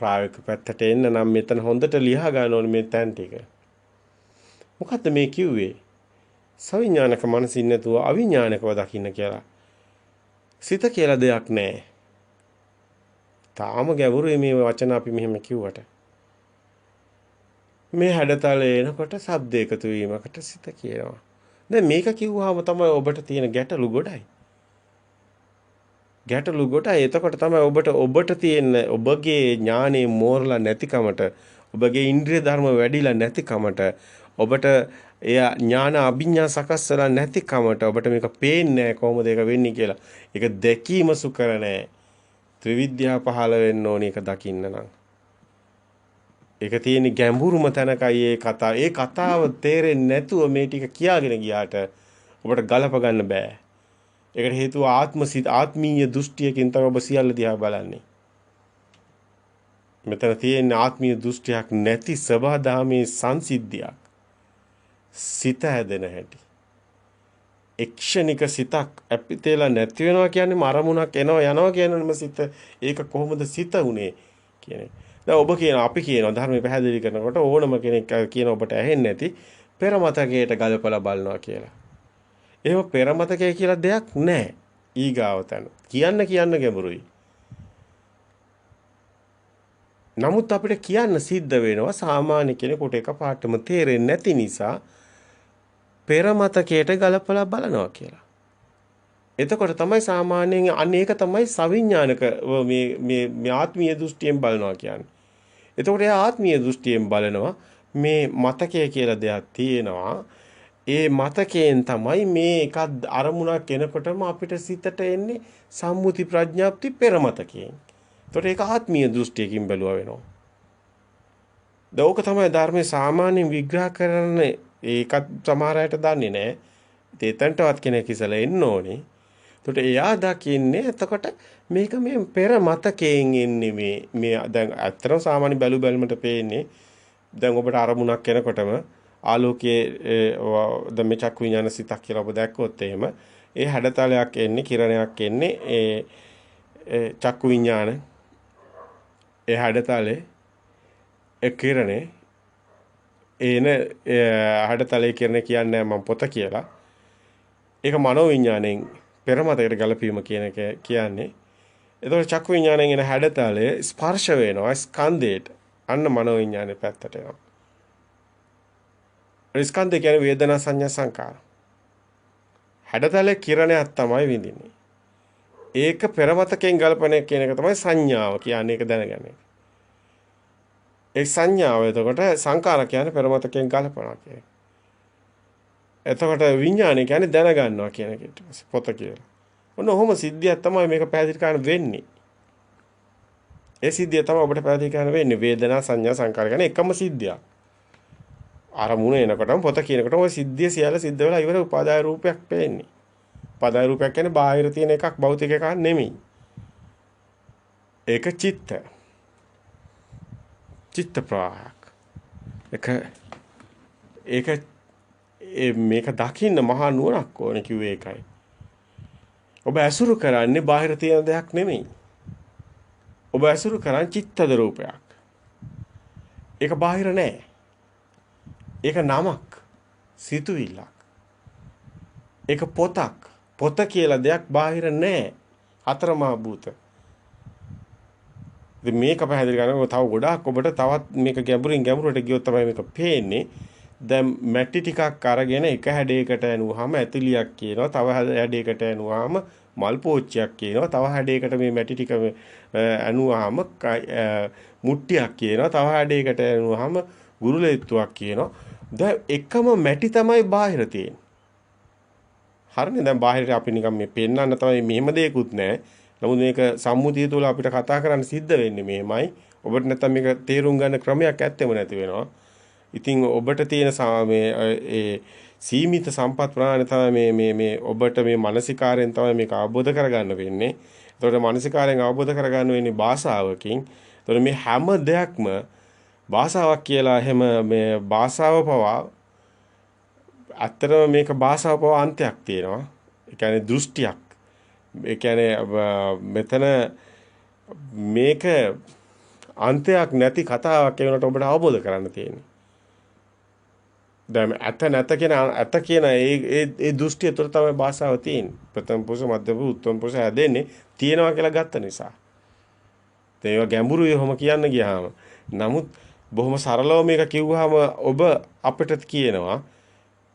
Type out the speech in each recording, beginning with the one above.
ප්‍රායෝගික පැත්තට එන්න නම් මෙතන හොඳට ලියා ගන්න ඕනේ මේ තැන් ටික. මොකද්ද මේ කිව්වේ? සවිඥානික මනසින් නැතුව අවිඥානිකව දකින්න කියලා. සිත කියලා දෙයක් නැහැ. තාම ගැඹුරුයි මේ වචන අපි මෙහෙම කිව්වට. මේ හැඩතලේ එනකොට ශබ්ද එකතු වීමකට සිත කියනවා. දැන් මේක කිව්වහම තමයි ඔබට තියෙන ගැටලු ගොඩයි. ගැටලු ගොඩයි. එතකොට තමයි ඔබට තියෙන ඔබගේ ඥානෙ මෝරලා නැතිකමට, ඔබගේ ඉන්ද්‍රිය ධර්ම වැඩිලා නැතිකමට, ඔබට එය ඥාන අභිඥා සකස් වෙලා නැතිකමට ඔබට මේක පේන්නේ නැහැ කොහොමද ඒක වෙන්නේ කියලා. ඒක දැකීම සුකර නැහැ. ත්‍රිවිද්‍යා පහළ වෙන්න ඕනේ ඒක දකින්න නම්. ඒක තියෙන ගැඹුරුම තැනකයි ඒ කතාව. ඒ කතාව තේරෙන්නේ නැතුව මේ ටික කියාගෙන ගියාට ඔබට ගලප ගන්න බෑ. ඒකට හේතුව ආත්මීය දෘෂ්ටියකින් තමයි ඔබ සියල්ල දිහා බලන්නේ. මෙතන තියෙන ආත්මීය දෘෂ්ටියක් නැති සබහාදාමේ සංසිද්ධියක්. සිත හැදෙන හැටි. එක්ෂණික සිතක් අපිටේලා නැති වෙනවා කියන්නේ අරමුණක් එනවා යනවා කියනම සිත ඒක කොහොමද සිත උනේ කියන්නේ. දැන් ඔබ කියන අපි කියනවා ධර්මයේ පැහැදිලි කරනකොට ඕනම කෙනෙක් කියන ඔබට ඇහෙන්නේ නැති පෙර මතකයට ගලපලා බලනවා කියලා. එහෙම පෙර මතකය කියලා දෙයක් නැහැ. ඊගාව තැන. කියන්න ගැඹුරුයි. නමුත් අපිට කියන්න සිද්ධ වෙනවා සාමාන්‍ය කෙනෙකුට එකපාරටම තේරෙන්නේ නැති නිසා පෙර මතකයට ගලපලා බලනවා කියලා. එතකොට තමයි සාමාන්‍යයෙන් අනේක තමයි සවිඥානික මේ ආත්මීය දෘෂ්ටියෙන් බලනවා කියන්නේ. එතකොට එයා ආත්මීය දෘෂ්ටියෙන් බලනවා මේ මතකය කියලා දෙයක් තියෙනවා. ඒ මතකයෙන් තමයි මේ එක අරමුණක් එනකොටම අපිට සිතට එන්නේ සම්මුති ප්‍රඥාප්ති පෙර මතකයෙන්. එතකොට ඒක ආත්මීය දෘෂ්ටියකින් බැලුවා වෙනවා. දෝක තමයි ධර්මයේ සාමාන්‍යයෙන් විග්‍රහ කරන්නේ. ඒකත් සමහර අයට දන්නේ නැහැ. ඒතන්ටවත් කෙනෙක් ඉසලා එන්න ඕනේ. එතකොට එයා දකින්නේ එතකොට මේක මේ පෙර මතකයෙන් එන්නේ මේ දැන් අත්‍තරම සාමාන්‍ය බැලුමට පේන්නේ දැන් ඔබට අරමුණක් එනකොටම ආලෝකයේ දැන් මේ චක්කු විඥාන සිතක් කියලා ඔබ දැක්කොත් එහෙම ඒ හැඩතලයක් එන්නේ කිරණයක් එන්නේ ඒ චක්කු විඥාන ඒ හැඩතලේ ඒ කිරණේ එන හැඩතලේ කිරණ කියන්නේ මම පොත කියලා. ඒක මනෝ විඥාණයෙන් පෙරමතකට ගැලපීම කියන එක කියන්නේ. එතකොට චක්කු විඥාණයෙන් එන හැඩතලේ ස්පර්ශ වෙනවා ස්කන්ධයට. අන්න මනෝ විඥානේ පැත්තට එනවා. ස්කන්ධය කියන්නේ වේදනා සංඥා සංකාර. හැඩතලේ කිරණයක් තමයි විඳින්නේ. ඒක පෙරමතකෙන් ගලපන කියන එක තමයි සංඥාව කියන්නේ. ඒක දැනගන්න. ඒ සංඥාව එතකොට සංකාර කියන්නේ පෙරමතකෙන් ගලපනවා කියන්නේ. එතකොට විඥානය කියන්නේ දැනගන්නවා කියන එක ඊට පස්සේ පොත කියලා. ඔන්න ඔහොම සිද්ධියක් තමයි මේක පැහැදිලි කරන්න වෙන්නේ. ඒ සිද්ධිය තමයි ඔබට පැහැදිලි කරන්න වෙන්නේ. වේදනා සංඥා සංකාර කියන්නේ එකම සිද්ධියක්. අරමුණ එනකොටම පොත කියනකොටම ওই සිද්ධිය සියල්ල සිද්ධ වෙලා ඉවර උපාදාය රූපයක් පේන්නේ. උපාදාය රූපයක් කියන්නේ බාහිර තියෙන එකක් භෞතික එකක් නෙමෙයි. ඒක චිත්ත ප්‍රවාහයක්. ඒක මේක දකින්න මහා නුවණක් ඕනේ කිව්වේ ඒකයි. ඔබ ඇසුරු කරන්නේ බාහිර තියෙන දෙයක් නෙමෙයි. ඔබ ඇසුරු කරන්නේ චිත්තද රූපයක්. ඒක බාහිර නෑ. ඒක නමක්, සිතුවිල්ලක්. ඒක පොතක්. පොත කියලා දෙයක් බාහිර නෑ. හතරමහා භූත. ඉතින් මේක පැහැදිලි කරනකොට තව ගොඩාක් ඔබට තවත් මේක ගැඹුරින් ගැඹුරට ගියොත් තමයි මේක පේන්නේ. දැන් මැටි ටිකක් අරගෙන එක හැඩයකට ඇනුවාම ඇතුලියක් කියනවා. තව හැඩයකට ඇනුවාම මල් පෝච්චියක් කියනවා. තව හැඩයකට මේ මැටි ටික ඇනුවාම මුට්ටියක් කියනවා. තව හැඩයකට ඇනුවාම ගුරුලෙත්තුවක් කියනවා. දැන් එකම මැටි තමයි බාහිර තියෙන්නේ. හරිනේ. දැන් බාහිරට අපි නිකන් මේ පෙන්වන්න තමයි මෙහෙම දෙයක්වත් නැහැ. නමුත් මේක සම්මුතිය තුළ අපිට කතා කරන්න සිද්ධ වෙන්නේ මෙහෙමයි. ඔබට නැත්තම් මේක තේරුම් ගන්න ක්‍රමයක් ඇත්තෙම නැති වෙනවා. ඉතින් ඔබට තියෙන ඒ සීමිත සම්පත් ප්‍රාණ තමයි මේ ඔබට මේ මානසිකාරයෙන් තමයි මේක අවබෝධ කරගන්න වෙන්නේ. ඒතකොට මානසිකාරයෙන් අවබෝධ කරගන්න වෙන්නේ භාෂාවකින්. ඒතකොට මේ හැම දෙයක්ම භාෂාවක් කියලා එහෙම මේ භාෂාව පවා අත්‍තරම මේක භාෂාව පවා අන්තයක් තියෙනවා. ඒ කියන්නේ දෘෂ්ටියක්. ඒ කියන්නේ මෙතන මේක අන්තයක් නැති කතාවක් කියනකොට ඔබට අවබෝධ කරගන්න තියෙන්නේ. දැන් ඇත කියන ඒ දෘෂ්ටිය තුළ තමයි භාෂාව තියෙන්නේ. ප්‍රථම පුරුෂ මධ්‍යම පුරුෂ උත්තම පුරුෂ හැදෙන්නේ තියෙනවා කියලා ගත්ත නිසා. ඒවා ගැඹුරුයි ඔහොම කියන්න ගියාම. නමුත් බොහොම සරලව මේක කිව්වහම ඔබ අපිට කියනවා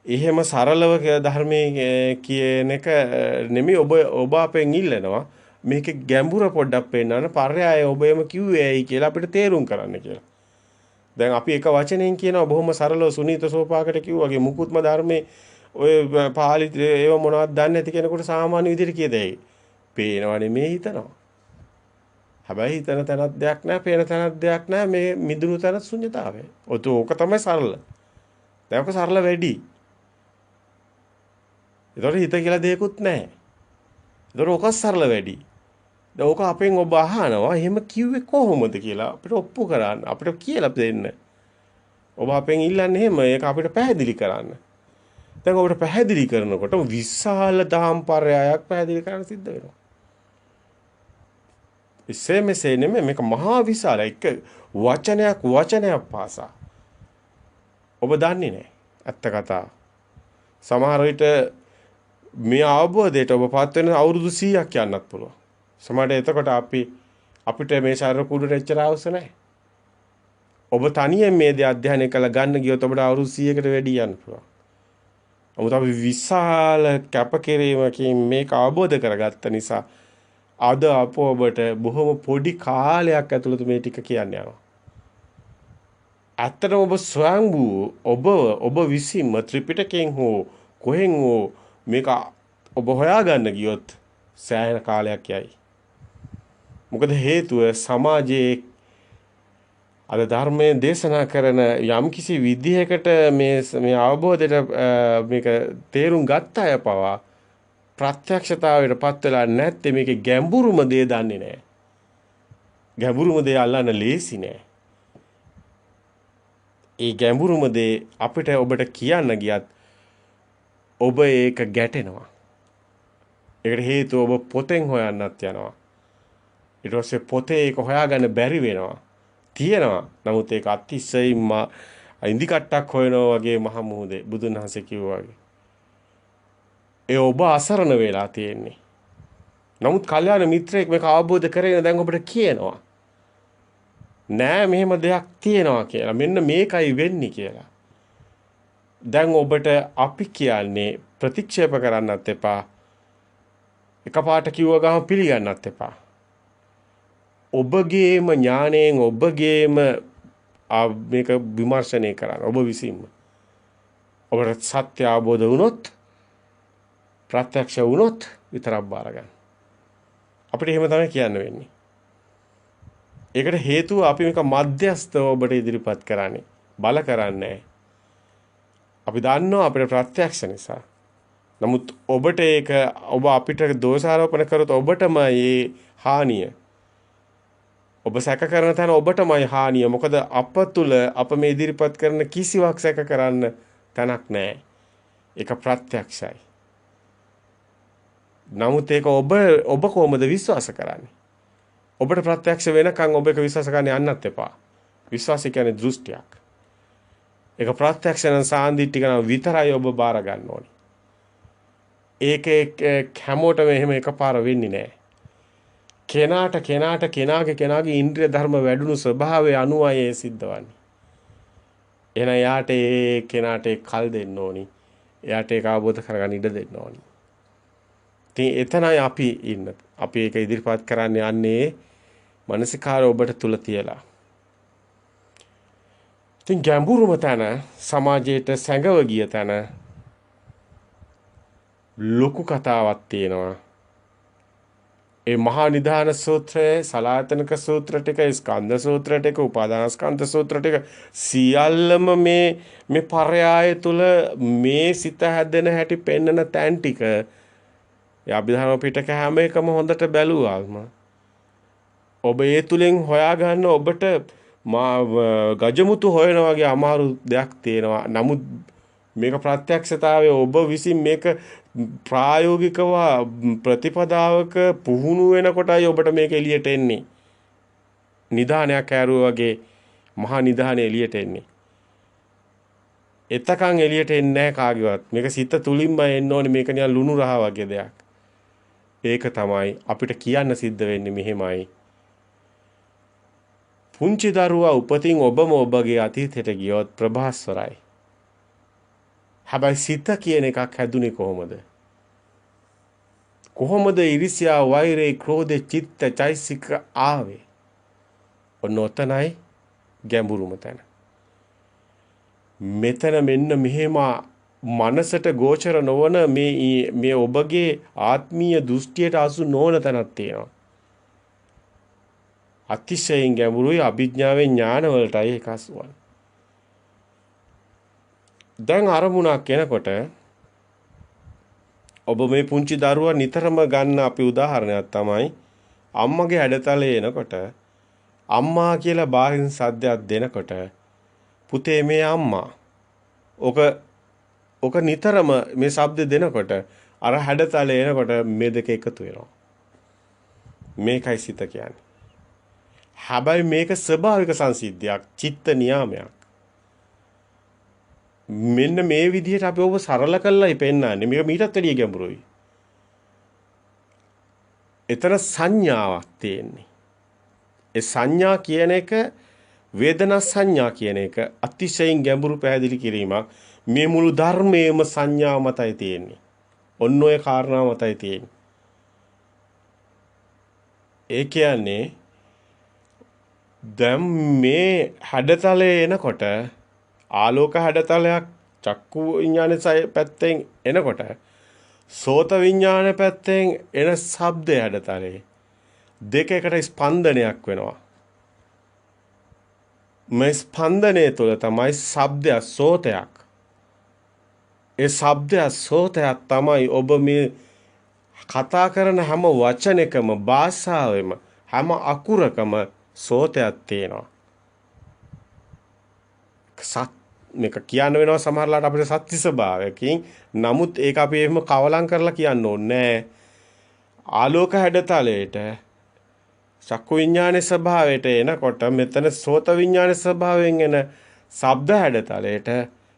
එහෙම සරලව ධර්මයේ කියන එක නෙමෙයි ඔබ අපෙන් ඉල්ලනවා මේකේ ගැඹුර පොඩ්ඩක් පෙන්නන්න පර්යාය ඔබ එම කිව්වේ ඇයි කියලා අපිට තේරුම් කරන්න කියලා. දැන් අපි එක වචනයෙන් කියනවා බොහොම සරලව සුනීත සෝපාකට කිව්වාගේ මුකුත්ම ධර්මයේ ඔය පාලි ඒව මොනවද දන්නේ නැති කෙනෙකුට සාමාන්‍ය විදිහට කියදැයි. පේනවා නෙමෙයි හිතනවා. හැබැයි හිතන තැනක් දෙයක් නැහැ, පේන තැනක් දෙයක් නැහැ. මේ මිදුණු තැන ශුන්‍යතාවය. ඕක තමයි සරල. දැන් ඔක සරල වැඩි. ඒතකොට හිත කියලා දෙයක්වත් නැහැ. ඒතකොට ඔක සරල වැඩි. දැන් ඕක අපෙන් ඔබ අහනවා එහෙම කිව්වේ කොහොමද කියලා අපිට ඔප්පු කරන්න අපිට කියලා දෙන්න. ඔබ අපෙන් ඉල්ලන්නේ එහෙම ඒක අපිට පැහැදිලි කරන්න. දැන් ඔබට පැහැදිලි කරනකොට විශාල දාම්පරයක් පැහැදිලි කරන්න සිද්ධ වෙනවා. ඉස්සේ මෙසේ නෙමෙයි මේක මහා විශාල එක වචනයක් පාසා. ඔබ දන්නේ නැහැ ඇත්ත කතාව. සමහර විට මේ අවබෝධයට ඔබපත් වෙන අවුරුදු 100ක් යන්නත් පුළුවන්. සමහරට එතකොට අපිට මේ ශරීර කුඩුට එච්චර අවශ්‍ය නැහැ. ඔබ තනියෙන් මේ දේ අධ්‍යයනය කළ ගන්න ගියොත් ඔබට අවුරුදු 100කට වැඩි යන්න පුළුවන්. නමුත් අපි විශාල කැපකිරීමකින් මේක අවබෝධ කරගත්ත නිසා අද ඔබට බොහොම පොඩි කාලයක් ඇතුළත මේ ටික කියන්න යනවා. ඇත්තටම ඔබ ස්වයංභූ ඔබ විසින්ම ත්‍රිපිටකයෙන් හෝ කොහෙන් හෝ මේක ඔබ හොයාගන්න ගියොත් සෑහෙන කාලයක් යයි. මොකද හේතුව සමාජයේ අද ධර්මයේ දේශනා කරන යම්කිසි විදිහකට මේ අවබෝධයට මේක තේරුම් ගත්ත අය පවා ප්‍රත්‍යක්ෂතාවයටපත් වෙලා නැත්te මේකේ ගැඹුරුම දේ දන්නේ නැහැ. ගැඹුරුම දේ අල්ලන්න ලේසි නෑ. ඒ ගැඹුරුම දේ අපිට ඔබට කියන්න ගියත් ඔබ ඒක ගැටෙනවා. ඒකට හේතුව ඔබ පොතෙන් හොයන්නත් යනවා. ඊට පස්සේ පොතේ ඒක හොයාගන්න බැරි වෙනවා. තියෙනවා. නමුත් ඒක අතිශයින්ම ඉන්දි කට්ටක් හොයනවා වගේ මහ මුහුදේ බුදුන් වහන්සේ කිව්වා වගේ. ඒ ඔබ අසරණ වෙලා තියෙන්නේ. නමුත් කල්යාණ මිත්‍රයෙක් මේක අවබෝධ කරගෙන දැන් ඔබට කියනවා. නෑ මෙහෙම දෙයක් තියෙනවා කියලා. මෙන්න මේකයි වෙන්නේ කියලා. දැන් ඔබට අපි කියන්නේ ප්‍රතික්ෂේප කරන්නත් එපා. එකපාරට කිව්ව ගමන් පිළිගන්නත් එපා. ඔබගේම ඥාණයෙන් ඔබගේම මේක විමර්ශනය කරන්න. ඔබ විසින්ම. ඔබට සත්‍ය අවබෝධ වුණොත් ප්‍රත්‍යක්ෂ වුණොත් විතරක් බාර ගන්න. අපිට එහෙම තමයි කියන්න වෙන්නේ. ඒකට හේතුව අපි මේක මධ්‍යස්ථව ඔබට ඉදිරිපත් කරන්නේ. බල කරන්නේ. අපි දන්නවා අපේ ප්‍රත්‍යක්ෂ නිසා. නමුත් ඔබට ඒක ඔබ අපිට දෝෂාරෝපණ කරොත් ඔබටම මේ හානිය. ඔබ සැක කරන තැන ඔබටමයි හානිය. මොකද අප තුල අප මේ ඉදිරිපත් කරන කිසිවක් සැක කරන්න තැනක් නැහැ. ඒක ප්‍රත්‍යක්ෂයි. නමුත් ඒක ඔබ කොහොමද විශ්වාස කරන්නේ? ඔබට ප්‍රත්‍යක්ෂ වෙනකන් ඔබ ඒක විශ්වාස කරන්න යන්නත් එපා. විශ්වාසය කියන්නේ දෘෂ්ටියක්. ඒක ප්‍රත්‍යක්ෂ නම් සාන්දිටික නම් විතරයි ඔබ බාර ගන්න ඕනේ. ඒක හැමෝටම එහෙම එකපාර වෙන්නේ නැහැ. කෙනාගේ ඉන්ද්‍රිය ධර්ම වැඩුණු ස්වභාවය අනුවයි ඒ සිද්ධවන්නේ. එහෙනම් යාට ඒ කෙනාට කල් දෙන්න ඕනි. එයාට ඒක අවබෝධ කරගන්න ඉඩ දෙන්න ඕනි. ඉතින් එතනයි අපි ඉන්න. අපි ඒක ඉදිරිපත් කරන්න යන්නේ මානසිකාරය ඔබට තුල තියලා. ඉතින් ගැඹුරුම තැන සමාජයට සැඟව ගිය තැන ලොකු කතාවක් තියෙනවා. ඒ මහා නිධාන සූත්‍රයේ සලායතනක සූත්‍ර ටික, ස්කන්ධ සූත්‍ර ටික, උපාදානස්කන්ධ සූත්‍ර ටික සියල්ලම මේ පරයාය තුල මේ සිත හැදෙන හැටි පෙන්වන තැන් ටික අභිධර්ම පිටක හැම එකම හොඳට බැලුවාම ඔබ ඒ තුලින් හොයාගන්න ඔබට ගජමුතු හොයන වගේ අමාරු දෙයක් තියෙනවා. නමුත් මේක ප්‍රත්‍යක්ෂතාවය ඔබ විසින් මේක ප්‍රායෝගිකව ප්‍රතිපදාවක පුහුණු වෙනකොටයි ඔබට මේක එළියට එන්නේ. නිදානයක් ඇරුවා වගේ මහා නිදානේ එළියට එන්නේ. එතකන් එළියට එන්නේ නැහැ කාගේවත්. මේක සිත තුලින්ම එන්න ඕනේ. මේක නිකන් ලුණු රහ වගේ දෙයක්. ඒක තමයි අපිට කියන්න සිද්ධ වෙන්නේ මෙහෙමයි. පුංචි දරුවා උපතින් ඔබම ඔබගේ අතීතයට ගියොත් ප්‍රභාස්වරයි. හැබැයි සිත කියන එකක් හැදුනේ කොහොමද? කොහොමද iriසියා වෛරේ ක්‍රෝධේ චිත්ත චෛසික ආවේ? ඔන්න ඔතනයි ගැඹුරුම තැන. මෙතන මෙන්න මෙහෙම මනසට ගෝචර නොවන මේ ඔබගේ ආත්මීය දෘෂ්ටියට අසු නොවන තැනක් තියෙනවා. අතිශයින් ගැඹුරුයි අභිඥාවේ ඥාන වලටයි ඒක අසුවන්නේ. දැන් අරමුණක් එනකොට ඔබ මේ පුංචි දරුවා නිතරම ගන්න අපි උදාහරණයක් තමයි අම්මගේ හැඩතලේ එනකොට අම්මා කියලා බාහිරින් සද්දයක් දෙනකොට පුතේ මේ අම්මා ඔක නිතරම මේ ශබ්ද දෙනකොට අර හැඩතලේ එනකොට මේ දෙක එකතු වෙනවා. මේකයි සිත කියන්නේ. හැබැයි මේක ස්වභාවික සංසිද්ධියක්, චිත්ත නියාමයක්. මෙන්න මේ විදිහට අපි ඔබ සරල කළායි පෙන්නන්නේ. මේක මීටත් වැඩිය ගැඹුරුයි. එතන සංඥාවක් තියෙන්නේ. ඒ සංඥා කියන එක වේදනා සංඥා කියන එක අතිශයින් ගැඹුරු පැහැදිලි කිරීමක්. මේ මුළු ධර්මයේම සංඥා මතයි තියෙන්නේ. ඔන්න ඔය කාරණා මතයි තියෙන්නේ. ඒ කියන්නේ දැන් මේ හැඩතලේ එනකොට ආලෝක හැඩතලයක් චක්කු විඥානයේ පැත්තෙන් එනකොට සෝත විඥාන පැත්තෙන් එන ශබ්ද හැඩතලේ දෙකකට ස්පන්දනයක් වෙනවා. මේ ස්පන්දනයේ තුළ තමයි ශබ්දය සෝතයක්. ඒ ශබ්දය සෝතයක් තමයි ඔබ මේ කතා කරන හැම වචනයකම භාෂාවෙම හැම අකුරකම සෝතයක් තියෙනවා. මේක කියන්න වෙනවා සමහරලාට අපිට සත්‍ය ස්වභාවයකින්. නමුත් ඒක අපි එහෙම කවලම් කරලා කියන්න ඕනේ නෑ. ආලෝක හැඩතලයට චක්කු විඥානයේ ස්වභාවයට එනකොට මෙතන සෝත විඥානයේ ස්වභාවයෙන් එන ශබ්ද හැඩතලයට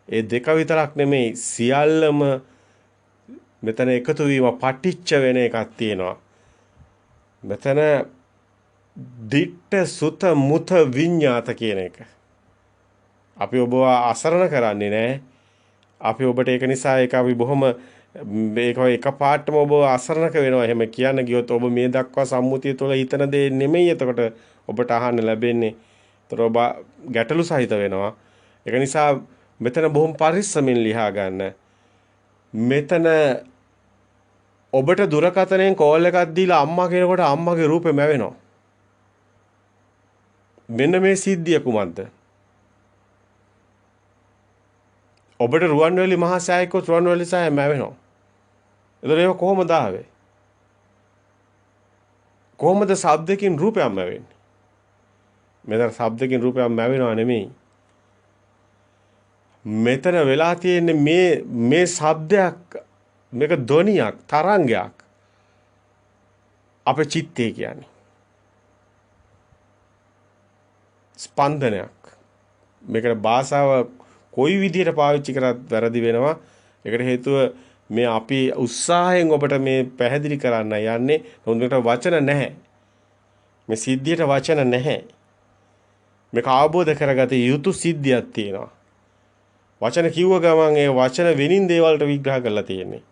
ඒ දෙක විතරක් නෙමෙයි සියල්ලම මෙතන එකතු වීම පටිච්ච වෙන එකක් තියෙනවා. මෙතන දිට්ඨ සුත මුත විඤ්ඤාත කියන එක. අපි ඔබව අසරණ කරන්නේ නැහැ. අපි ඔබට ඒක නිසා ඒක අපි බොහොම මේක එකපාරටම ඔබ අසරණක වෙනවා. එහෙම කියන්න ගියොත් ඔබ මේ දක්වා සම්මුතිය තුළ හිතන දේ නෙමෙයි එතකොට ඔබට අහන්න ලැබෙන්නේ. ඒතර ඔබ ගැටලු සහිත වෙනවා. ඒක නිසා මෙතන බොහොම පරිස්සමින් ලියා ගන්න. මෙතන ඔබට දුරකථනයෙන් කෝල් එකක් දීලා අම්මා කියනකොට අම්මගේ රූපෙ මැවෙනවා. මෙන්න මේ සිද්ධිය කුමක්ද? ඔබට රුවන්වැලි මහා සෑයකෝ රුවන්වැලි සෑය මැවෙනවා. ඒතර ඒක කොහොමද ආවේ? කොහොමද ශබ්දකින් රූපයක් මැවෙන්නේ? මෙතන ශබ්දකින් රූපයක් මැවෙනවා නෙමෙයි. මෙතන වෙලා තියෙන්නේ මේ ශබ්දයක් මේක ධ්වනියක් තරංගයක් අපේ චිත්තේ කියන්නේ ස්පන්දනයක්. මේකට භාෂාව කොයි විදිහට පාවිච්චි කරත් වැරදි වෙනවා. ඒකට හේතුව මේ අපි උත්සාහයෙන් ඔබට මේ පැහැදිලි කරන්න යන්නේ. නමුත් මේකට වචන නැහැ. මේ සිද්ධියට වචන නැහැ. මේක අවබෝධ කරගත යුතු සිද්ධියක් තියෙනවා. වචන කිව්ව ගමන් ඒ වචන වෙනින් දේවල්ට විග්‍රහ කරලා තියෙන්නේ.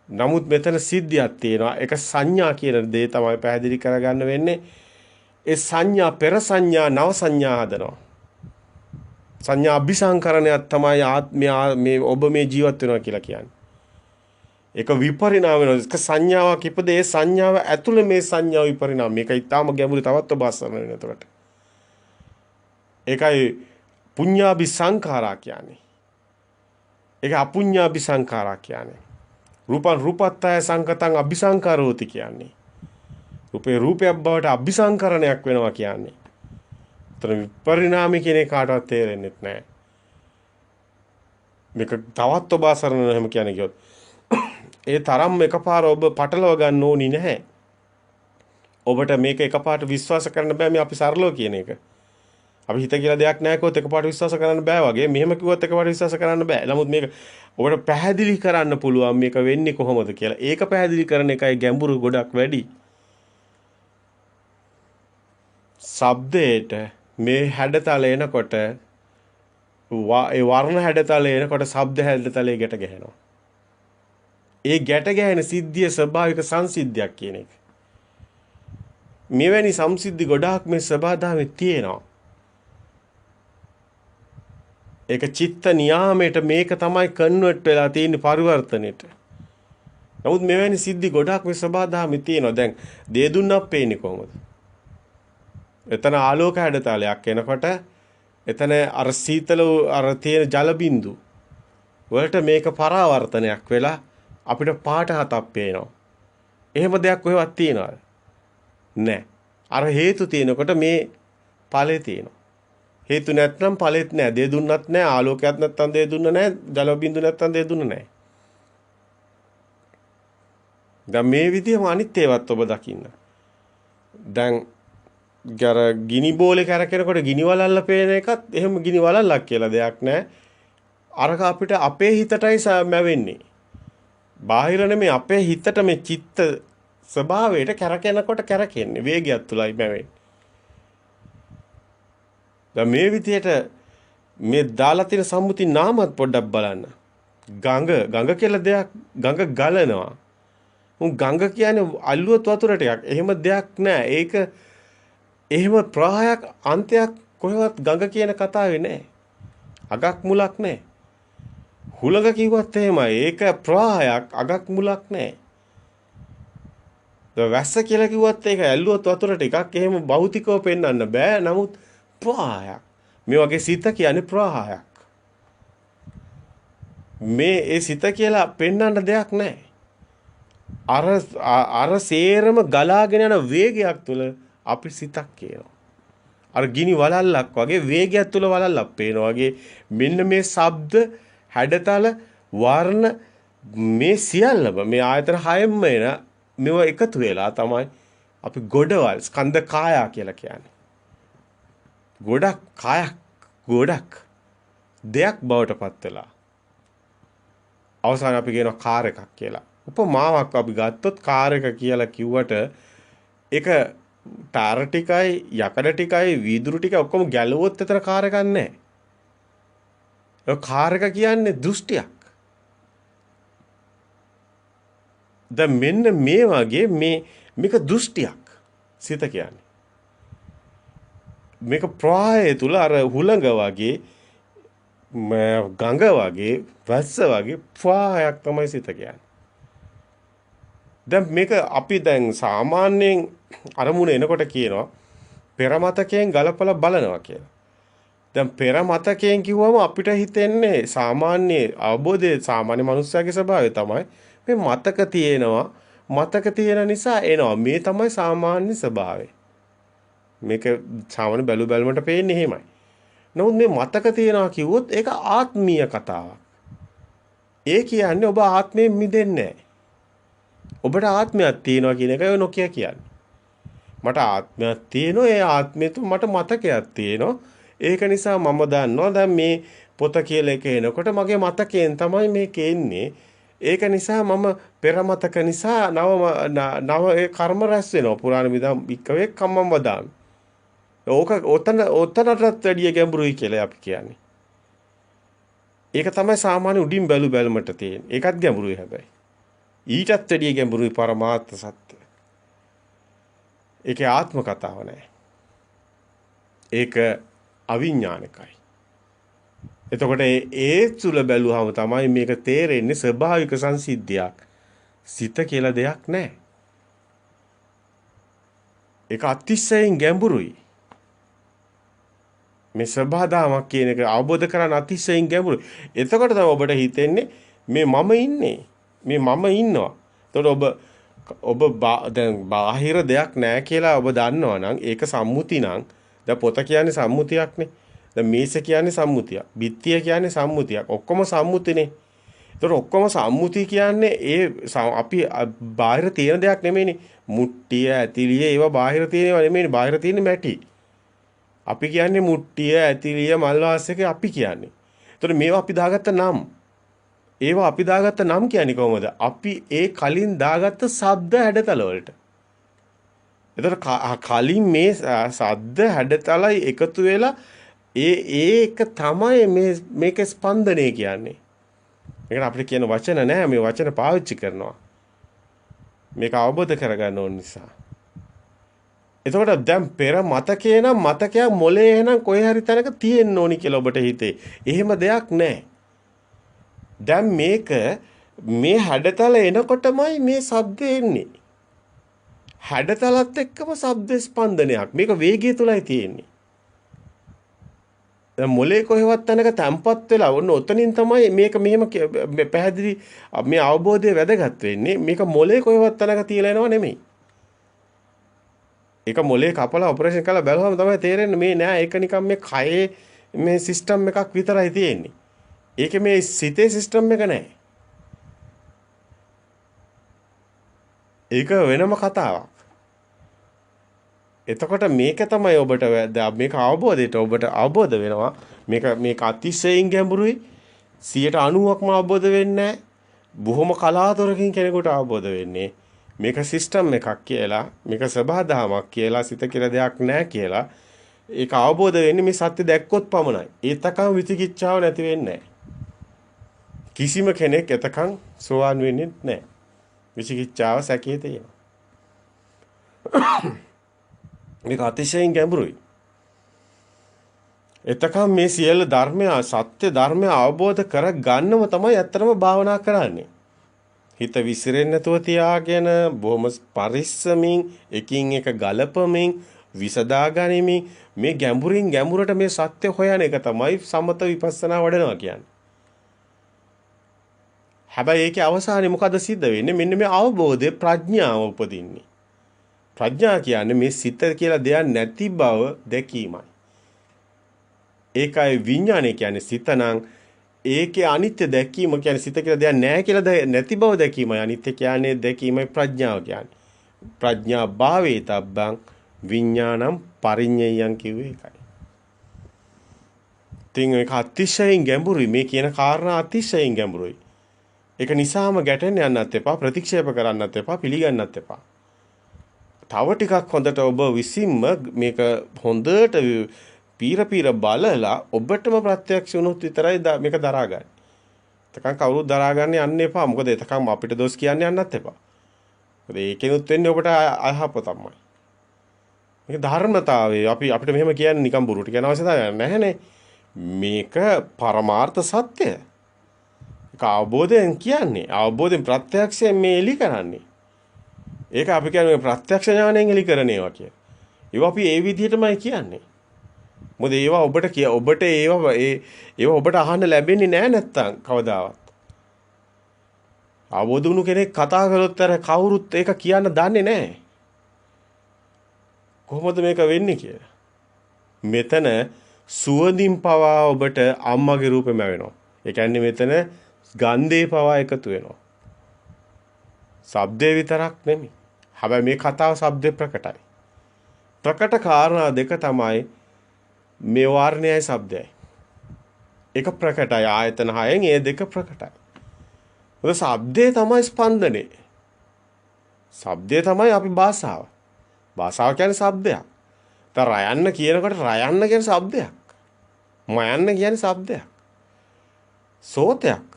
නමුත් මෙතන සිද්ධියක් තියෙනවා. ඒක සංඥා කියන දේ තමයි පැහැදිලි කරගන්න වෙන්නේ. ඒ සංඥා පෙර සංඥා නව සංඥා හදනවා. සංඥා අபிසංකරණයක් තමයි මේ ඔබ මේ ජීවත් වෙනවා කියලා කියන්නේ. ඒක විපරිණාම වෙනවා. ඒක සංඥාවක් ඉපද ඒ සංඥාව ඇතුළේ මේ සංඥාව විපරිණාම. මේක ඊටාම ගැඹුරු තවත් ඔබ අසරණ වෙනවා එතකොට. ඒකයි පුඤ්ඤාභි සංඛාරා කියන්නේ. ඒක අපුඤ්ඤාභි සංඛාරා කියන්නේ. රූපං රූපත්තය සංකතං අபிසංකාරෝති කියන්නේ. රූපේ රූපයක් බවට අபிසංකරණයක් වෙනවා කියන්නේ. ඒතර විපරිණාමී කියන කාටවත් තේරෙන්නේ නැහැ. මේක තවත් ඔබ අසරණ එහෙම කියන්නේ කිව්වොත් ඒ තරම් එකපාර ඔබ පටලව ගන්න ඕනි නැහැ. ඔබට මේක එකපාරට විශ්වාස කරන්න බෑ මේ අපි සරලව කියන එක. අපි හිත කියලා දෙයක් නැහැ කිව්වොත් එකපාරට විශ්වාස කරන්න බෑ වගේ. මෙහෙම කිව්වොත් එකපාරට විශ්වාස කරන්න බෑ. නමුත් මේක ඔබට පැහැදිලි කරන්න පුළුවන් මේක වෙන්නේ කොහොමද කියලා. ඒක පැහැදිලි කරන එකයි ගැඹුරු ගොඩක් වැඩි. ශබ්දයට මේ හැඩතල එනකොට ඒ වර්ණ හැඩතල එනකොට ශබ්ද හැඩතලේ ගැට ගැහෙනවා. ඒ ගැට ගැහෙන සිද්ධිය ස්වභාවික සංසිද්ධියක් කියන එක. මෙවැනි සංසිද්ධි ගොඩාක් මේ සබදාමේ තියෙනවා. ඒක චිත්ත නියාමයට මේක තමයි කන්වර්ට් වෙලා තියෙන පරිවර්තනෙට. නමුත් මෙවැනි සිද්ධි ගොඩාක් මේ සබදාමේ තියෙනවා. දැන් දේ දුන්නක් පේන්නේ කොහොමද? එතන ආලෝක හැඩතලයක් එනකොට එතන අර සීතල අර තියෙන ජල බිඳු වලට මේක පරාවර්තනයක් වෙලා අපිට පාට හතක් පේනවා. එහෙම දෙයක් කොහෙවත් තියනවද? නැහැ. අර හේතු තියෙනකොට මේ ඵලෙ තියෙනවා. හේතු නැත්නම් ඵලෙත් නැහැ. දේ දුන්නත් නැහැ. ආලෝකයක් නැත්නම් දේ දුන්න නැහැ. ජල බිඳු නැත්නම් දේ දුන්න නැහැ. දැන් මේ විදිහම අනිත් ඒවත් ඔබ දකින්න. දැන් ගර ගිනි බෝලේ කරකිනකොට ගිනි වලල්ල පේන එකත් එහෙම ගිනි වලල්ලක් කියලා දෙයක් නැහැ. අරක අපිට අපේ හිතටයි මැවෙන්නේ. බාහිර නෙමෙයි අපේ හිතට මේ චිත්ත ස්වභාවයට කැරකෙනකොට කැරකෙන්නේ වේගයක් තුලයි මැවෙන්නේ. දැන් මේ විදිහට මේ දාලා තියෙන සම්මුති නාමත් පොඩ්ඩක් බලන්න. ගඟ කියලා දෙයක් ගඟ ගලනවා. ගඟ කියන්නේ අල්ලුවත් වතුර ටිකක්. එහෙම දෙයක් නෑ. ඒක එහෙම ප්‍රවාහයක් අන්තයක් කොහෙවත් ගඟ කියන කතාවේ නෑ. අගක් මුලක් නෑ. හුලඟ කිව්වත් එහෙමයි. ඒක ප්‍රවාහයක් අගක් මුලක් නෑ. වැස්ස කියලා කිව්වත් ඒක ඇල්ලුවත් වතුර ටිකක් එහෙම භෞතිකව පෙන්වන්න බෑ. නමුත් ප්‍රවාහයක්. මේ වගේ සිත කියන්නේ ප්‍රවාහයක්. මේ ඒ සිත කියලා පෙන්වන්න දෙයක් නැහැ. අර සේරම ගලාගෙන යන වේගයක් තුල අපි සිතක් කියනවා. අර ගිනි වලල්ලක් වගේ වේගයක් තුල වලල්ලක් පේනවා වගේ මෙන්න මේ ශබ්ද හැඩතල වර්ණ මේ සියල්ලම මේ ආයතන හයෙන්ම එන මේව එකතු වෙලා තමයි අපි ගොඩවල් ස්කන්ධ කාය කියලා කියන්නේ. ගොඩක් කායක් ගොඩක් දෙයක් බවට පත් වෙලා අවසාන අපි කියනවා කාර් එකක් කියලා. උපමාවක් අපි ගත්තොත් කාර් එක කියලා කිව්වට ඒක ටාර ටිකයි යකඩ ටිකයි වීදුරු ටිකයි ඔක්කොම ගැලුවොත් එතන කාර් එකක් නැහැ. ඒ කාර් එක කියන්නේ දෘෂ්ටියක්. දැන් මෙන්න මේ වගේ මේක දෘෂ්ටියක් සිත කියන්නේ. මේක ප්‍රාය තුල අර හුලඟ වගේ ගඟ වගේ වැස්ස වගේ ප්‍රායක් තමයි සිත කියන්නේ. දැන් මේක අපි දැන් සාමාන්‍යයෙන් අරමුණ එනකොට කියනවා පෙර මතකයෙන් ගලපලා බලනවා කියලා. දැන් පෙර මතකයෙන් කිව්වම අපිට හිතෙන්නේ සාමාන්‍ය අවබෝධයේ සාමාන්‍ය මනුස්සයාගේ ස්වභාවය තමයි මේ මතක තියෙන නිසා එනවා. මේ තමයි සාමාන්‍ය ස්වභාවය. මේක සාමාන්‍ය බැලුමට පේන්නේ එහෙමයි. නමුත් මේ මතක තියනවා කිව්වොත් ඒක ආත්මීය කතාවක්. ඒ කියන්නේ ඔබ ආත්මයෙන් මිදෙන්නේ නැහැ. ඔබට ආත්මයක් තියෙනවා කියන එකයි නොකිය කියන්නේ. මට ආත්මයක් තියෙනවා. ඒ ආත්මය තුල මට මතකයක් තියෙනවා. ඒක නිසා මම දන්නවා දැන් මේ පොත කියලා එක එනකොට මගේ මතකයෙන් තමයි මේක එන්නේ. ඒක නිසා මම පෙර මතක නිසා නව ඒ කර්ම රැස් වෙනවා. පුරාණ විදම් වික්කවේ කම්මම් වදාමි. ඕක ඔතනටත් වැඩිය ගැඹුරුයි කියලා අපි කියන්නේ. ඒක තමයි සාමාන්‍ය උඩින් බැලුමට තියෙන්නේ. ඒකත් ගැඹුරුයි හැබැයි. ඊටත් වැඩිය ගැඹුරුයි පරමාර්ථ සත්‍ය. ඒකේ ආත්ම කතාව නැහැ. ඒක අවිඥානිකයි. එතකොට ඒ තුල බැලුවම තමයි මේක තේරෙන්නේ ස්වභාවික සංසිද්ධියක්. සිත කියලා දෙයක් නැහැ. ඒක අතිශයින් ගැඹුරුයි. මේ සබදාමක් කියන එක අවබෝධ කරගන්න අතිශයින් ගැඹුරුයි. එතකොට තමයි ඔබට හිතෙන්නේ මේ මම ඉන්නේ. මේ මම ඉන්නවා. එතකොට ඔබ දැන් බාහිර දෙයක් නැහැ කියලා ඔබ දන්නවා නම් ඒක සම්මුති නම් දැන් පොත කියන්නේ සම්මුතියක්නේ. දැන් මේස කියන්නේ සම්මුතියක්. බිත්තිය කියන්නේ සම්මුතියක්. ඔක්කොම සම්මුතිනේ. ඒතර ඔක්කොම සම්මුති කියන්නේ අපි බාහිර තියෙන දෙයක් නෙමෙයිනේ. මුට්ටිය, ඇතිලිය ඒවා බාහිර තියෙනව නෙමෙයිනේ. බාහිර තියෙන්නේ මැටි. අපි කියන්නේ මුට්ටිය, ඇතිලිය, මල්වාසයක අපි කියන්නේ. ඒතර මේවා අපි දාගත්ත නම්. ඒවා අපි දාගත්ත නම් කියන්නේ කොහොමද? අපි ඒ කලින් දාගත්ත ශබ්ද හැඩතල වලට. ඒතර කලින් මේ ශබ්ද හැඩතලයි එකතු වෙලා ඒක තමයි මේක ස්පන්දනය කියන්නේ. මේකට අපිට කියන වචන නැහැ, මේ වචන පාවිච්චි කරනවා. මේක අවබෝධ කරගන්න ඕන නිසා. එතකොට දැන් පෙර මතකේ නම් මතකයක් මොලේ එහෙනම් කොහේ හරි තැනක තියෙන්න ඕනි කියලා ඔබට හිතේ. එහෙම දෙයක් නැහැ. දැන් මේ හැඩතල එනකොටමයි මේ ශබ්ද එන්නේ. හැඩතලත් එක්කම ශබ්ද ස්පන්දනයක්. මේක වේගය තුලයි තියෙන්නේ. දැන් මොලේ කොහෙවත් තැනක තැම්පත් වෙලා ඔන්න ඔතනින් තමයි මේක මෙහෙම පැහැදිලි මේ අවබෝධය වැදගත් වෙන්නේ. මේක මොලේ කොහෙවත් තැනක තියලා එනව නෙමෙයි. ඒක මොලේ කපලා ඔපරේෂන් කරලා බැලුවම තමයි තේරෙන්නේ මේ නෑ ඒක නිකන් මේ කයේ මේ සිස්ටම් එකක් විතරයි තියෙන්නේ. ඒකේ මේ සිතේ සිස්ටම් එක නෑ. ඒක වෙනම කතාවක්. එතකොට මේක තමයි ඔබට මේක අවබෝධයට ඔබට අවබෝධ වෙනවා. මේක අතිශයින් ගැඹුරුයි. 90%ක්ම අවබෝධ වෙන්නේ නැහැ. බොහොම කලාතුරකින් කෙනෙකුට අවබෝධ වෙන්නේ. මේක සිස්ටම් එකක් කියලා, මේක සබහාදහමක් කියලා, සිත කියලා දෙයක් නැහැ කියලා. ඒක අවබෝධ වෙන්නේ මේ සත්‍ය දැක්කොත් පමණයි. ඒතකම් විචිකිච්ඡාව නැති වෙන්නේ කිසිම කෙනෙක් එතකම් සෝවාන් වෙන්නේ නැහැ. විචිකිච්ඡාව සැකේ තියෙනවා. මේක අතිශයින් ගැඹුරුයි. එතකම් මේ සියලු ධර්මය සත්‍ය ධර්මය අවබෝධ කරගන්නම තමයි ඇත්තටම භාවනා කරන්නේ. හිත විසිරෙන්නේ නැතුව තියාගෙන බොහොම පරිස්සමින් එකින් එක ගලපමින් විසදා ගනිමින් මේ ගැඹුරින් ගැඹුරට මේ සත්‍ය හොයන එක තමයි සමත විපස්සනා වඩනවා කියන්නේ. හැබැයි ඒකේ අවසානයේ මොකද සිද්ධ වෙන්නේ? මෙන්න මේ අවබෝධය ප්‍රඥාව උපදින්නේ. ප්‍රඥා කියන්නේ මේ සිත කියලා දෙයක් නැති බව දැකීමයි. ඒකයි විඥානය කියන්නේ සිත නම් ඒකේ අනිත්‍ය දැකීම කියන්නේ සිත කියලා දෙයක් නැහැ කියලා නැති බව දැකීමයි. අනිත්‍ය කියන්නේ දැකීමයි ප්‍රඥාව කියන්නේ. ප්‍රඥා භාවේ තබ්බං විඥානම් පරිඤ්ඤයං කිව්වේ ඒකයි. තින් ඒක අතිශයින් ගැඹුරුයි. මේ කියන කාරණා අතිශයින් ගැඹුරුයි. ඒක නිසාම ගැටෙන්න යන්නත් එපා, ප්‍රතික්ෂේප කරන්නත් එපා, පිළිගන්නත් එපා. තව ටිකක් හොඳට ඔබ විසින්ම මේක හොඳට පීර බලලා ඔබටම ප්‍රත්‍යක්ෂ වුණොත් විතරයි මේක දරා ගන්න. එතකන් කවුරුත් දරා ගන්න යන්න එපා. මොකද එතකන් අපිට දොස් කියන්න යන්නත් එපා. මොකද ඒකෙනුත් වෙන්නේ ඔබට අයහපතමයි. මේක ධර්මතාවය අපිට මෙහෙම කියන්නේ නිකන් බොරුට කියන අවශ්‍යතාවයක් නැහැනේ. මේක පරමාර්ථ සත්‍ය. ඒක අවබෝධයෙන් කියන්නේ. අවබෝධයෙන් ප්‍රත්‍යක්ෂයෙන් මේ එලි කරන්නේ. ඒක අපි කියන්නේ ප්‍රත්‍යක්ෂ ඥාණයෙන් එලි කරන ඒවා කිය. ඒවා අපි ඒ විදිහටමයි කියන්නේ. මොකද ඒවා ඔබට ඒවා ඔබට අහන්න ලැබෙන්නේ නැහැ නැත්තම් කවදාවත්. අවබෝධ වුණු කෙනෙක් කතා කරොත් අර කවුරුත් ඒක කියන්න දන්නේ නැහැ. කොහොමද මේක වෙන්නේ කියලා. මෙතන සුවඳින් පවා ඔබට අම්මගේ රූපෙම වෙනවා. ඒ කියන්නේ මෙතන ගන්ධේ පවා එකතු වෙනවා. ශබ්දේ විතරක් නෙමෙයි. හැබැයි මේ කතාව ශබ්දේ ප්‍රකටයි. ප්‍රකට කාරණා දෙක තමයි මේ වර්ණයයි ශබ්දයයි. එක ප්‍රකටයි ආයතන හයෙන් ඒ දෙක ප්‍රකටයි. මොකද ශබ්දේ තමයි ස්පන්දනේ. ශබ්දේ තමයි අපි භාෂාව. භාෂාව කියන්නේ ශබ්දයක්. දැන් රයන්න කියනකොට රයන්න කියන්නේ ශබ්දයක්. මයන්න කියන්නේ ශබ්දයක්. සෝතයක්.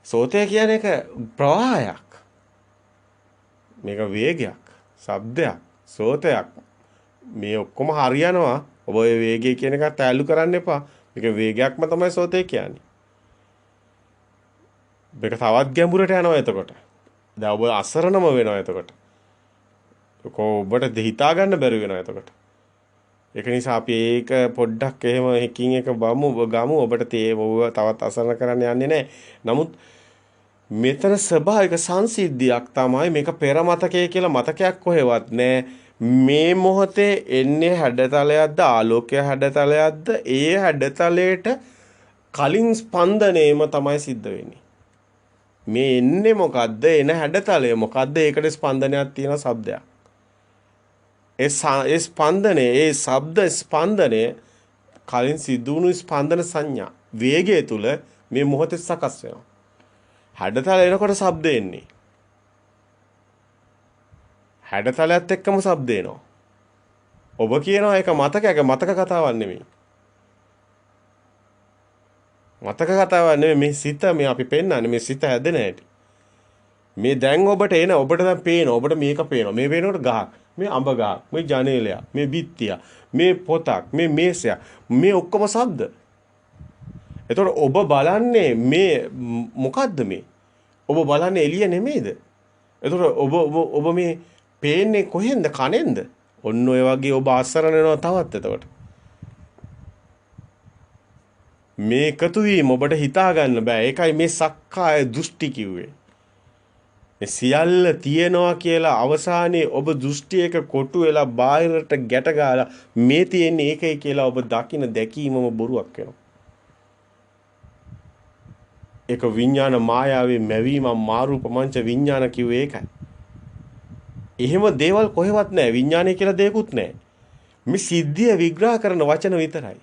සෝතය කියන්නේ එක ප්‍රවාහයක්. මේක වේගයක්, ශබ්දයක්, සෝතයක්. මේ ඔක්කොම හරියනවා. ඔබ ඔය වේගය කියන එකත් ඈලු කරන්න එපා. මේක වේගයක්ම තමයි සෝතේ කියන්නේ. මේක තවත් ගැඹුරට යනවා එතකොට. දැන් ඔබ අසරණම වෙනවා එතකොට. ඔබට හිතා ගන්න බැරි වෙනවා එතකොට. ඒක නිසා අපි ඒක පොඩ්ඩක් එහෙම එකකින් එක ගමු ඔබට ඔබ තවත් අසරණ කරන්න යන්නේ නැහැ. නමුත් මෙතන ස්වභාවික සංසිද්ධියක් තමයි මේක පෙර මතකයේ කියලා මතකයක් කොහෙවත් නැහැ. මේ මොහොතේ එන්නේ හැඩතලයක්ද ආලෝකයේ හැඩතලයක්ද ඒ හැඩතලයට කලින් ස්පන්දනයේම තමයි සිද්ධ වෙන්නේ. මේ එන්නේ මොකද්ද? එන හැඩතලය මොකද්ද? ඒකට ස්පන්දනයක් තියෙන શબ્දයක්. ඒ ස්පන්දනයේ ඒ ශබ්ද ස්පන්දනය කලින් සිදු වුණු ස්පන්දන සංඥා වේගය තුල මේ මොහොතේ සකස් වෙනවා. හැඩතල එනකොට ශබ්ද එන්නේ. හැඩතලයත් එක්කම ශබ්ද එනවා. ඔබ කියනවා ඒක මතක කතාවක් නෙමෙයි. මතක කතාවක් නෙමෙයි මේ සිත මේ අපි පෙන්නන්නේ මේ සිත හැදෙන හැටි. මේ දැන් ඔබට දැන් පේනවා ඔබට මේක පේනවා. මේ පේනකොට ගහක්, මේ අඹ ගහක්, මේ ජනේලයක්, මේ බිත්තිය, මේ පොතක්, මේ මේසයක්, මේ ඔක්කොම ශබ්ද. එතකොට ඔබ බලන්නේ මේ මොකද්ද මේ? ඔබ බලන්නේ එළිය නෙමෙයිද? එතකොට ඔබ මේ පේන්නේ කොහෙන්ද? කනෙන්ද? ඔන්න ඔය වගේ ඔබ අසරණ වෙනවා තවත් එතකොට. මේ එකතු වීම ඔබට හිතා ගන්න බෑ. ඒකයි මේ සක්කාය දෘෂ්ටි කිව්වේ. මේ සියල්ල තියනවා කියලා අවසානයේ ඔබ දෘෂ්ටියක කොටු වෙලා බාහිරට ගැට ගහලා මේ තියෙන්නේ ඒකයි කියලා ඔබ දකින දැකීමම බොරුවක් වෙනවා. ඒක විඥාන මායාවේ මැවීම මාරූප මංච විඥාන කිව්වේ ඒකයි. එහෙම දේවල් කොහෙවත් නැහැ. විඥානය කියලා දෙයක්වත් නැහැ. මේ සිද්ධිය විග්‍රහ කරන වචන විතරයි.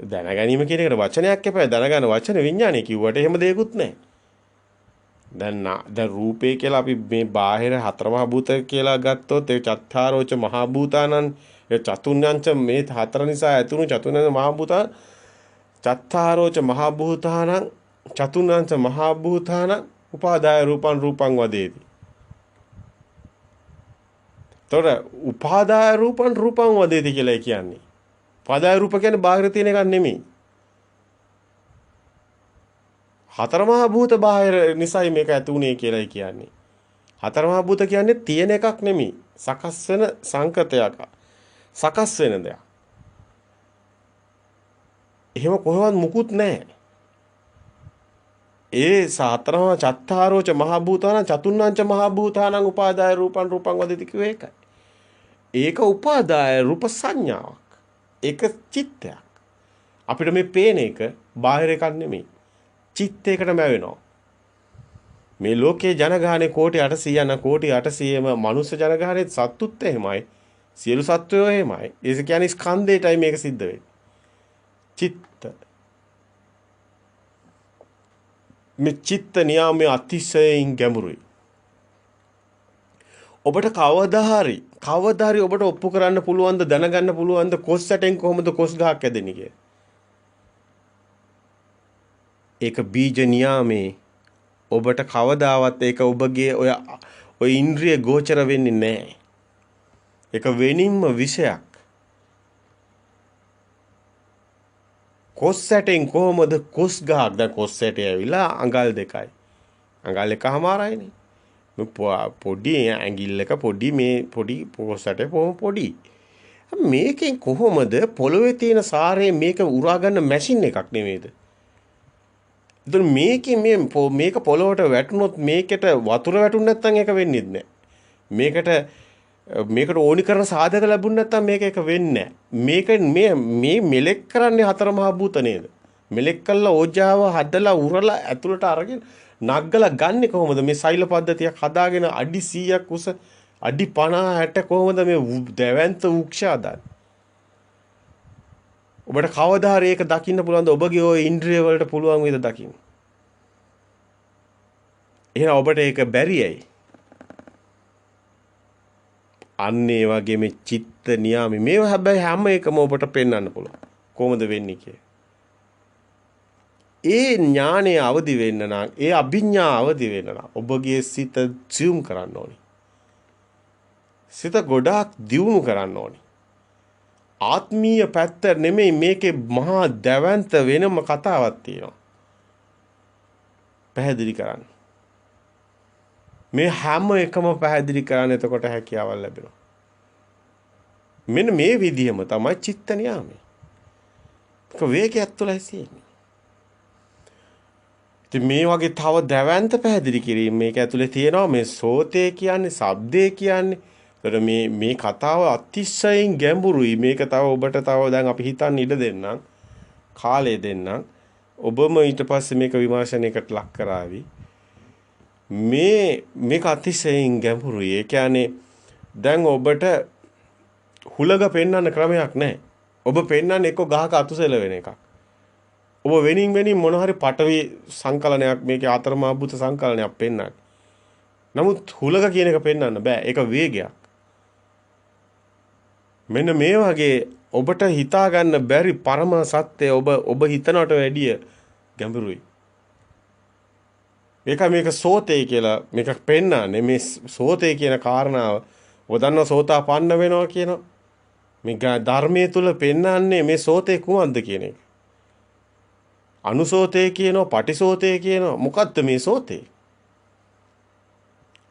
දැනගැනීම කියන එකට වචනයක් එපා. දැනගන්න වචන විඥානය කිව්වට එහෙම දෙයක්වත් නැහැ. දැන් රූපේ කියලා අපි මේ බාහිර හතර මහ භූත කියලා ගත්තොත් ඒ චත්තාරෝච මහ භූතානන් ඒ චතුර්ණංච මේ හතර නිසා ඇතුණු චතුර්ණංච මහ භූතාන චත්තාරෝච මහ භූතානං චතුර්ණංච මහ භූතානං උපාදාය රූපං වදේති. තොර උපාදාය රූපං වදේති කියලා කියන්නේ. උපාදාය රූප කියන්නේ බාහිර තියෙන එකක් නෙමෙයි. හතර මහා භූත බාහිර නිසයි මේක ඇතුුනේ කියලායි කියන්නේ. හතර මහා භූත කියන්නේ තියෙන එකක් නෙමෙයි. සකස් වෙන සංකතයක්. සකස් වෙන දෙයක්. එහෙම කොහෙවත් මුකුත් නැහැ. ඒ සතරම චත්තාරෝච මහා භූතාන චතුර්ණංච මහා භූතානං උපාදාය රූපං වදති කිව්වේ ඒකයි. ඒක උපාදාය රූප සංඥාවක්. ඒක චිත්තයක්. අපිට මේ පේන එක බාහිර එකක් නෙමෙයි. චිත්තයකටම වෙනවා. මේ ලෝකයේ ජනගහනේ කෝටි 800 කෝටි 800ම මනුස්ස ජනගහනේ සත්තුත් එහෙමයි. සියලු සත්වයෝ එහෙමයි. ඒක කියන්නේ ස්කන්ධයටයි මේක සිද්ධ වෙන්නේ. චිත්ත. මේ චිත්ත නියාමයේ අතිශයින් ගැඹුරුයි. ඔබට කවදා හරි ඔබට ඔප්පු කරන්න පුළුවන්ද දැනගන්න පුළුවන්ද කොස් සැටෙන් කොහොමද කොස් ගහක් ඇදෙන්නේ කියලා? ඒක බීජ නියාමේ ඔබට කවදාවත් ඒක ඔබගේ ඔය ඉන්ද්‍රිය ගෝචර වෙන්නේ නැහැ. ඒක වෙනින්ම විෂයක්. කොස් සැටෙන් කොහොමද කොස් ගහක් දැන් කොස් සැටේ ඇවිලා අඟල් දෙකයි. අඟල් එකමාරයිනේ. පොඩි ඇඟිල්ල එක පොඩි මේ පොඩි කොස් සැටේ පොඩි. මේකෙන් කොහොමද පොළවේ තියෙන සාරය මේක උරා ගන්න මැෂින් එකක් නෙමෙයිද? එතන මේක පොළොවට වැටුනොත් මේකට වතුර වැටුනේ නැත්නම් ඒක වෙන්නේ නැහැ. මේකට ඕනි කරන සාධක ලැබුණ නැත්නම් මේක එක වෙන්නේ නැහැ. මේ මෙලෙක් කරන්නේ හතර මහා භූත නේද? මෙලෙක් කළා ඕජාව හදලා උරලා ඇතුළට අරගෙන නග්ගලා ගන්නෙ කොහොමද? මේ සෛල පද්ධතියක් හදාගෙන අඩි 100ක් උස අඩි 50 60 කොහොමද මේ දැවැන්ත වෘක්ෂ හදාන්නේ? ඔබට කවදා හරි ඒක දකින්න පුළුවන්ද? ඔබගේ ওই ඉන්ද්‍රිය වලට පුළුවන් වේද දකින්න? එහෙනම් ඔබට ඒක බැරියයි. අන්න ඒ වගේ මේ චිත්ත නියාමයේ මේවා හැබැයි හැම එකම ඔබට පෙන්වන්න පුළුවන්. කොහොමද වෙන්නේ කියලා. ඒ ඥානය අවදි වෙන්න නම්, ඒ අභිඥා අවදි වෙන්න නම් ඔබගේ සිත සියුම් කරන්න ඕනි. සිත ගොඩාක් දියුණු කරන්න ඕනි. ආත්මීය පැත්ත නෙමෙයි මේකේ මහා දැවැන්ත වෙනම කතාවක් තියෙනවා. පැහැදිලි කරන්න. මේ හැම එකම පැහැදිලි කරන්න එතකොට හැකියාවක් ලැබෙනවා. මෙන්න මේ විදිහම තමයි චිත්ත නියාමය. ඒක වේගයක් තුලයි තියෙන්නේ. ඉතින් මේ වගේ තව දැවැන්ත පැහැදිලි කිරීම මේක ඇතුලේ තියෙනවා. මේ සෝතේ කියන්නේ, ශබ්දේ කියන්නේ. ඒතර මේ කතාව අතිශයින් ගැඹුරුයි. මේක තව ඔබට තව දැන් අපි හිතන්න ඉඩ දෙන්නම්. කාලය දෙන්නම්. ඔබම ඊට පස්සේ මේක විමර්ශනයකට ලක් කරાવી. මේක අතිශයින් ගැඹුරුයි. ඒ කියන්නේ දැන් ඔබට හුලඟ පෙන්වන්න ක්‍රමයක් නැහැ. ඔබ පෙන්වන්නේ එක්ක ගහක අතුසෙල වෙන එකක්. ඔබ වෙනින් මොන හරි පටවි සංකලනයක් මේකේ අතරමා භූත සංකලනයක් පෙන්වන්නේ. නමුත් හුලඟ කියන එක පෙන්වන්න බෑ. ඒක වේගයක්. මෙන්න මේ වගේ ඔබට හිතා ගන්න බැරි පරම සත්‍ය ඔබ හිතනට වැඩිය ගැඹුරුයි. මේක සෝතේ කියලා මේක පෙන්වන්නේ මේ සෝතේ කියන කාරණාව ඔබ දන්නවා සෝතාපන්න වෙනවා කියනවා. මේක ධර්මයේ තුල පෙන්වන්නේ මේ සෝතේ කුමක්ද කියන එක. අනුසෝතේ කියනවා, පටිසෝතේ කියනවා. මොකද්ද මේ සෝතේ?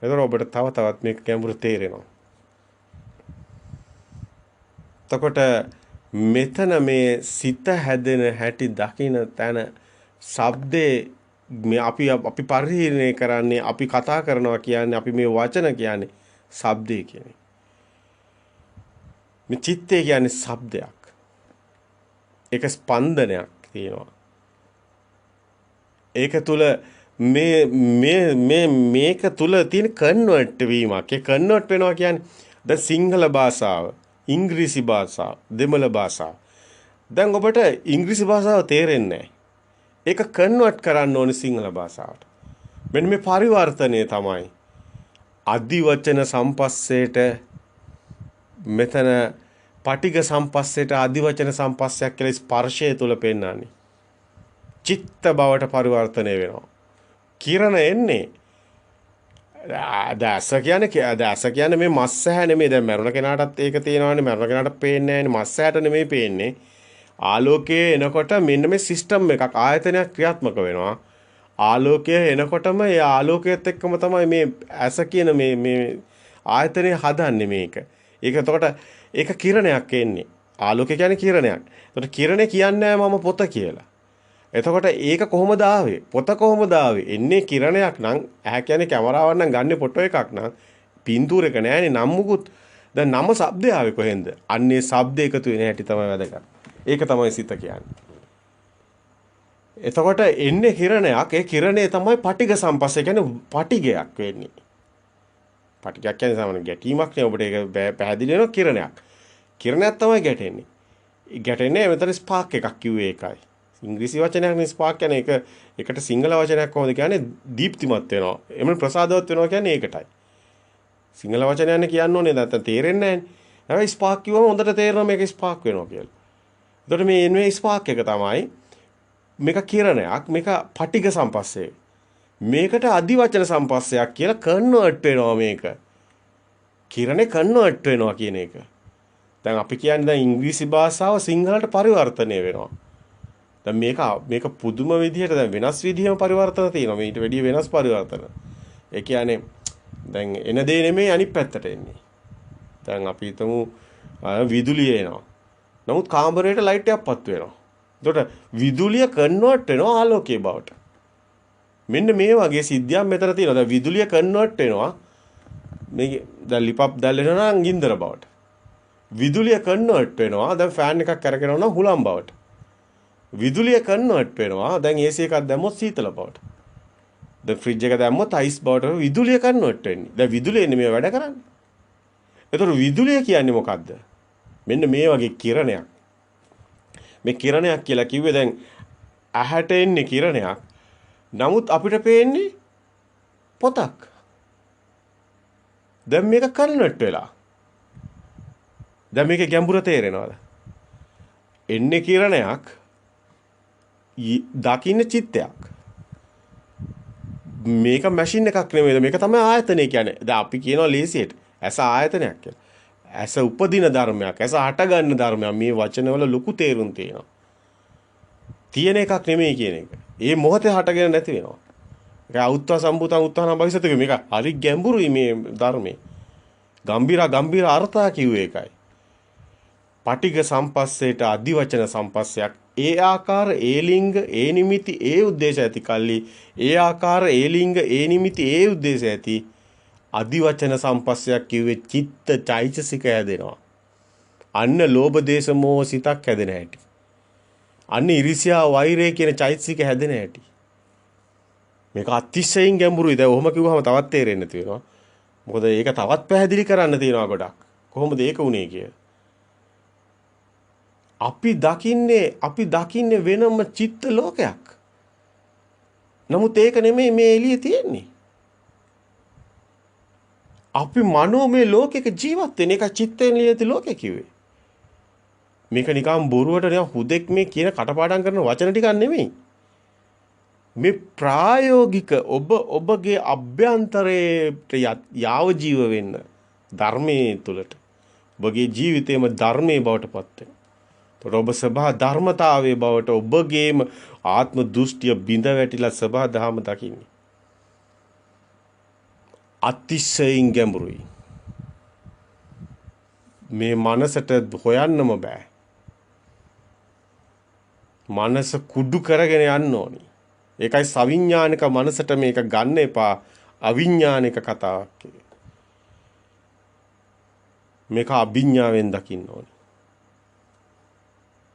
එතකොට ඔබට තවත් මේක ගැඹුරු තේරෙනවා. එතකොට මෙතන මේ සිත හැදෙන හැටි දකින තැන ශබ්දේ මේ අපි පරිහරණය කරන්නේ අපි කතා කරනවා කියන්නේ අපි මේ වචන කියන්නේ ශබ්දේ කියන්නේ. මේ චිත්තය කියන්නේ ශබ්දයක්. ඒක ස්පන්දනයක් තියෙනවා. ඒක තුල මේක තුල තියෙන කන්වර්ට් වීමක්. ඒ කන්වර්ට් වෙනවා කියන්නේ දැන් සිංහල භාෂාව, ඉංග්‍රීසි භාෂාව, දෙමළ භාෂාව. දැන් ඔබට ඉංග්‍රීසි භාෂාව තේරෙන්නේ නැහැ. ඒක කන්වර්ට් කරන්න ඕනේ සිංහල භාෂාවට. මෙන්න මේ පරිවර්තනය තමයි අදිවචන සම්පස්සේට මෙතන පටිඝ සම්පස්සේට අදිවචන සම්පස්සයක් කියලා ස්පර්ශය තුල පෙන්වන්නේ. චිත්ත බවට පරිවර්තනය වෙනවා. කිරණ එන්නේ දැස කියන්නේ මේ මස් ඇහැ නෙමෙයි. දැන් මරුණ කෙනාටත් ඒක තියෙනවානේ. මරුණ කෙනාට පේන්නේ නැහැනේ. මස් ඇහැට නෙමෙයි පේන්නේ. ආලෝකයේ එනකොට මෙන්න මේ සිස්ටම් එකක් ආයතනයක් ක්‍රියාත්මක වෙනවා. ආලෝකය එනකොටම ඒ ආලෝකයත් එක්කම තමයි මේ ඇස කියන මේ ආයතනය හදන්නේ මේක. ඒක එතකොට ඒක කිරණයක් එන්නේ. ආලෝකය කියන්නේ කිරණයක්. එතකොට කිරණේ කියන්නේ මම පොත කියලා. එතකොට ඒක කොහොමද ආවේ? පොත කොහොමද ආවේ? එන්නේ කිරණයක් නම් ඇහැ කියන්නේ කැමරාවක් නම් ගන්න ෆොටෝ එකක් නම් පින්තූරයක නෑනේ නම් මුකුත්. දැන් නම ශබ්දය ආවේ කොහෙන්ද? අන්නේ ශබ්ද එකතු වෙන හැටි තමයි වැදගත්. ඒක තමයි සිත කියන්නේ. එතකොට එන්නේ කිරණයක්. ඒ කිරණේ තමයි පටිඝ සම්පස්සේ කියන්නේ පටිඝයක් වෙන්නේ. පටිඝයක් කියන්නේ සාමාන්‍ය ගැටීමක් නේ. ඔබට ඒක පැහැදිලි වෙනවා කිරණයක්. කිරණයක් තමයි ගැටෙන්නේ. ගැටෙන්නේ මෙතන ස්පාර්ක් එකක් කිව්වේ ඒකයි. ඉංග්‍රීසි වචනයක් නේ ස්පාර්ක් කියන්නේ ඒක. ඒකට සිංහල වචනයක් කොහොමද කියන්නේ? දීප්තිමත් වෙනවා. එමෙන්න ප්‍රසාදවත් වෙනවා කියන්නේ ඒකටයි. සිංහල වචනයන්නේ කියන්න ඕනේ නැත්නම් තේරෙන්නේ නැහැ. හැබැයි ස්පාර්ක් කිව්වම හොඳට තේරෙනවා මේක ස්පාර්ක් වෙනවා කියලා. එතකොට මේ ස්පාර්ක් එක තමයි මේක කිරණයක්, මේක පටිඝ සම්පස්සේ. මේකට අදිවචන සම්පස්සයක් කියලා කන්වර්ට් වෙනවා මේක. කිරණේ කන්වර්ට් වෙනවා කියන එක. දැන් අපි කියන්නේ දැන් ඉංග්‍රීසි භාෂාව සිංහලට පරිවර්තනය වෙනවා. දැන් මේක පුදුම විදිහට දැන් වෙනස් විදිහම පරිවර්තන තියෙනවා. මේට වැඩිය වෙනස් පරිවර්තන. ඒ කියන්නේ දැන් එන දේ නෙමෙයි අනිත් පැත්තට එන්නේ. දැන් අපි හිතමු විදුලිය එනවා. නමුත් කාමරේට ලයිට් එකක් පත් වෙනවා. එතකොට විදුලිය කන්වර්ට් වෙනවා ආලෝකයේ බවට. මෙන්න මේ වගේ සිද්ධියක් මෙතන තියෙනවා. දැන් විදුලිය කන්වර්ට් වෙනවා මේ දැන් ලිපප් දැල්ලෙනවා නම් ගින්දර බවට. විදුලිය කන්වර්ට් වෙනවා දැන් ෆෑන් එකක් කරකිනවා නම් හුලම් බවට. විදුලිය කන්වර්ට් වෙනවා දැන් AC එකක් දැම්මොත් සීතල බවට. දැන් ෆ්‍රිජ් එක දැම්මොත් අයිස් බවට විදුලිය කන්වර්ට් වෙන්නේ. දැන් විදුලියනේ මේ වැඩ කරන්නේ. එතකොට විදුලිය කියන්නේ මොකද්ද? මෙන්න මේ වගේ කිරණයක්. මේ කිරණයක් කියලා කිව්වේ දැන් ඇහැට එන්නේ කිරණයක්. නමුත් අපිට පේන්නේ පොතක්. දැන් මේක කන්වර්ට් වෙලා. දැන් මේකේ ගැඹුර තේරෙනවද? එන්නේ කිරණයක් දකින්න චිත්තයක්. මේක මැෂින් එකක් නෙමෙයි. මේක තමයි ආයතනය කියන්නේ. දැන් අපි කියනවා ලේසියට ඇස ආයතනයක් කියලා. ඇස උපදින ධර්මයක්. ඇස හටගන්න ධර්මයක්. මේ වචනවල ලොකු තේරුම් තියෙනවා. තියෙන එකක් නෙමෙයි කියන එක. ඒ මොහොතේ හටගෙන නැති වෙනවා. ඒක අවුත්වා සම්බුතං උත්තාන භවිසතක මේක හරි ගැඹුරුයි මේ ධර්මයේ. ගම්බීර අර්ථය කිව්වේ ඒකයි. පටිඝ සම්පස්සේට අදිවචන සම්පස්සයක්. ඒ ආකාර ඒ ලිංග ඒ නිමිති ඒ ಉದ್ದೇಶ ඇති කල්ලි ඒ ආකාර ඒ ලිංග ඒ නිමිති ඒ ಉದ್ದೇಶ ඇති අදිවචන සම්පස්සයක් කිව්වේ චිත්ත චෛතසික හැදෙනවා. අන්න ලෝභ දේශ මොහ සිතක් හැදෙන හැටි. අන්න ඉරිසියා වෛරය කියන චෛතසික හැදෙන හැටි. මේක අතිශයින් ගැඹුරුයි. දැන් ඔහොම කිව්වහම තවත් තේරෙන්නේ නැති වෙනවා. මොකද ඒක තවත් පැහැදිලි කරන්න තියෙනවා ගොඩක්. කොහොමද ඒක උනේ කිය. අපි දකින්නේ වෙනම චිත්ත ලෝකයක්. නමුත් ඒක නෙමෙයි මේ එළියේ තියෙන්නේ. අපි මනෝමය ලෝකයක ජීවත් වෙන එක චිත්තෙන් ලියති ලෝකේ කිව්වේ. මේක නිකන් බොරුවට නිකන් හුදෙක් මේ කියන කටපාඩම් කරන වචන ටිකක් නෙමෙයි. මේ ප්‍රායෝගික ඔබගේ අභ්‍යන්තරයට යාව ජීව වෙන්න ධර්මයේ තුලට ඔබගේ ජීවිතේම ධර්මයේ බවට පත් වෙන. ඒතකොට ඔබ සබහා ධර්මතාවයේ බවට ඔබගේම ආත්ම දෘෂ්ටිය බිඳ වැටිලා සබහා දහම දකින්නේ. අතිශයින් ගැඹුරුයි. මේ මනසට හොයන්නම බෑ. මනස කුඩු කරගෙන යන්න ඕනි. ඒකයි සවිඥානික මනසට මේක ගන්න එපා. අවිඥානික කතාවක්. මේක අභිඥාවෙන් දකින්න ඕනි.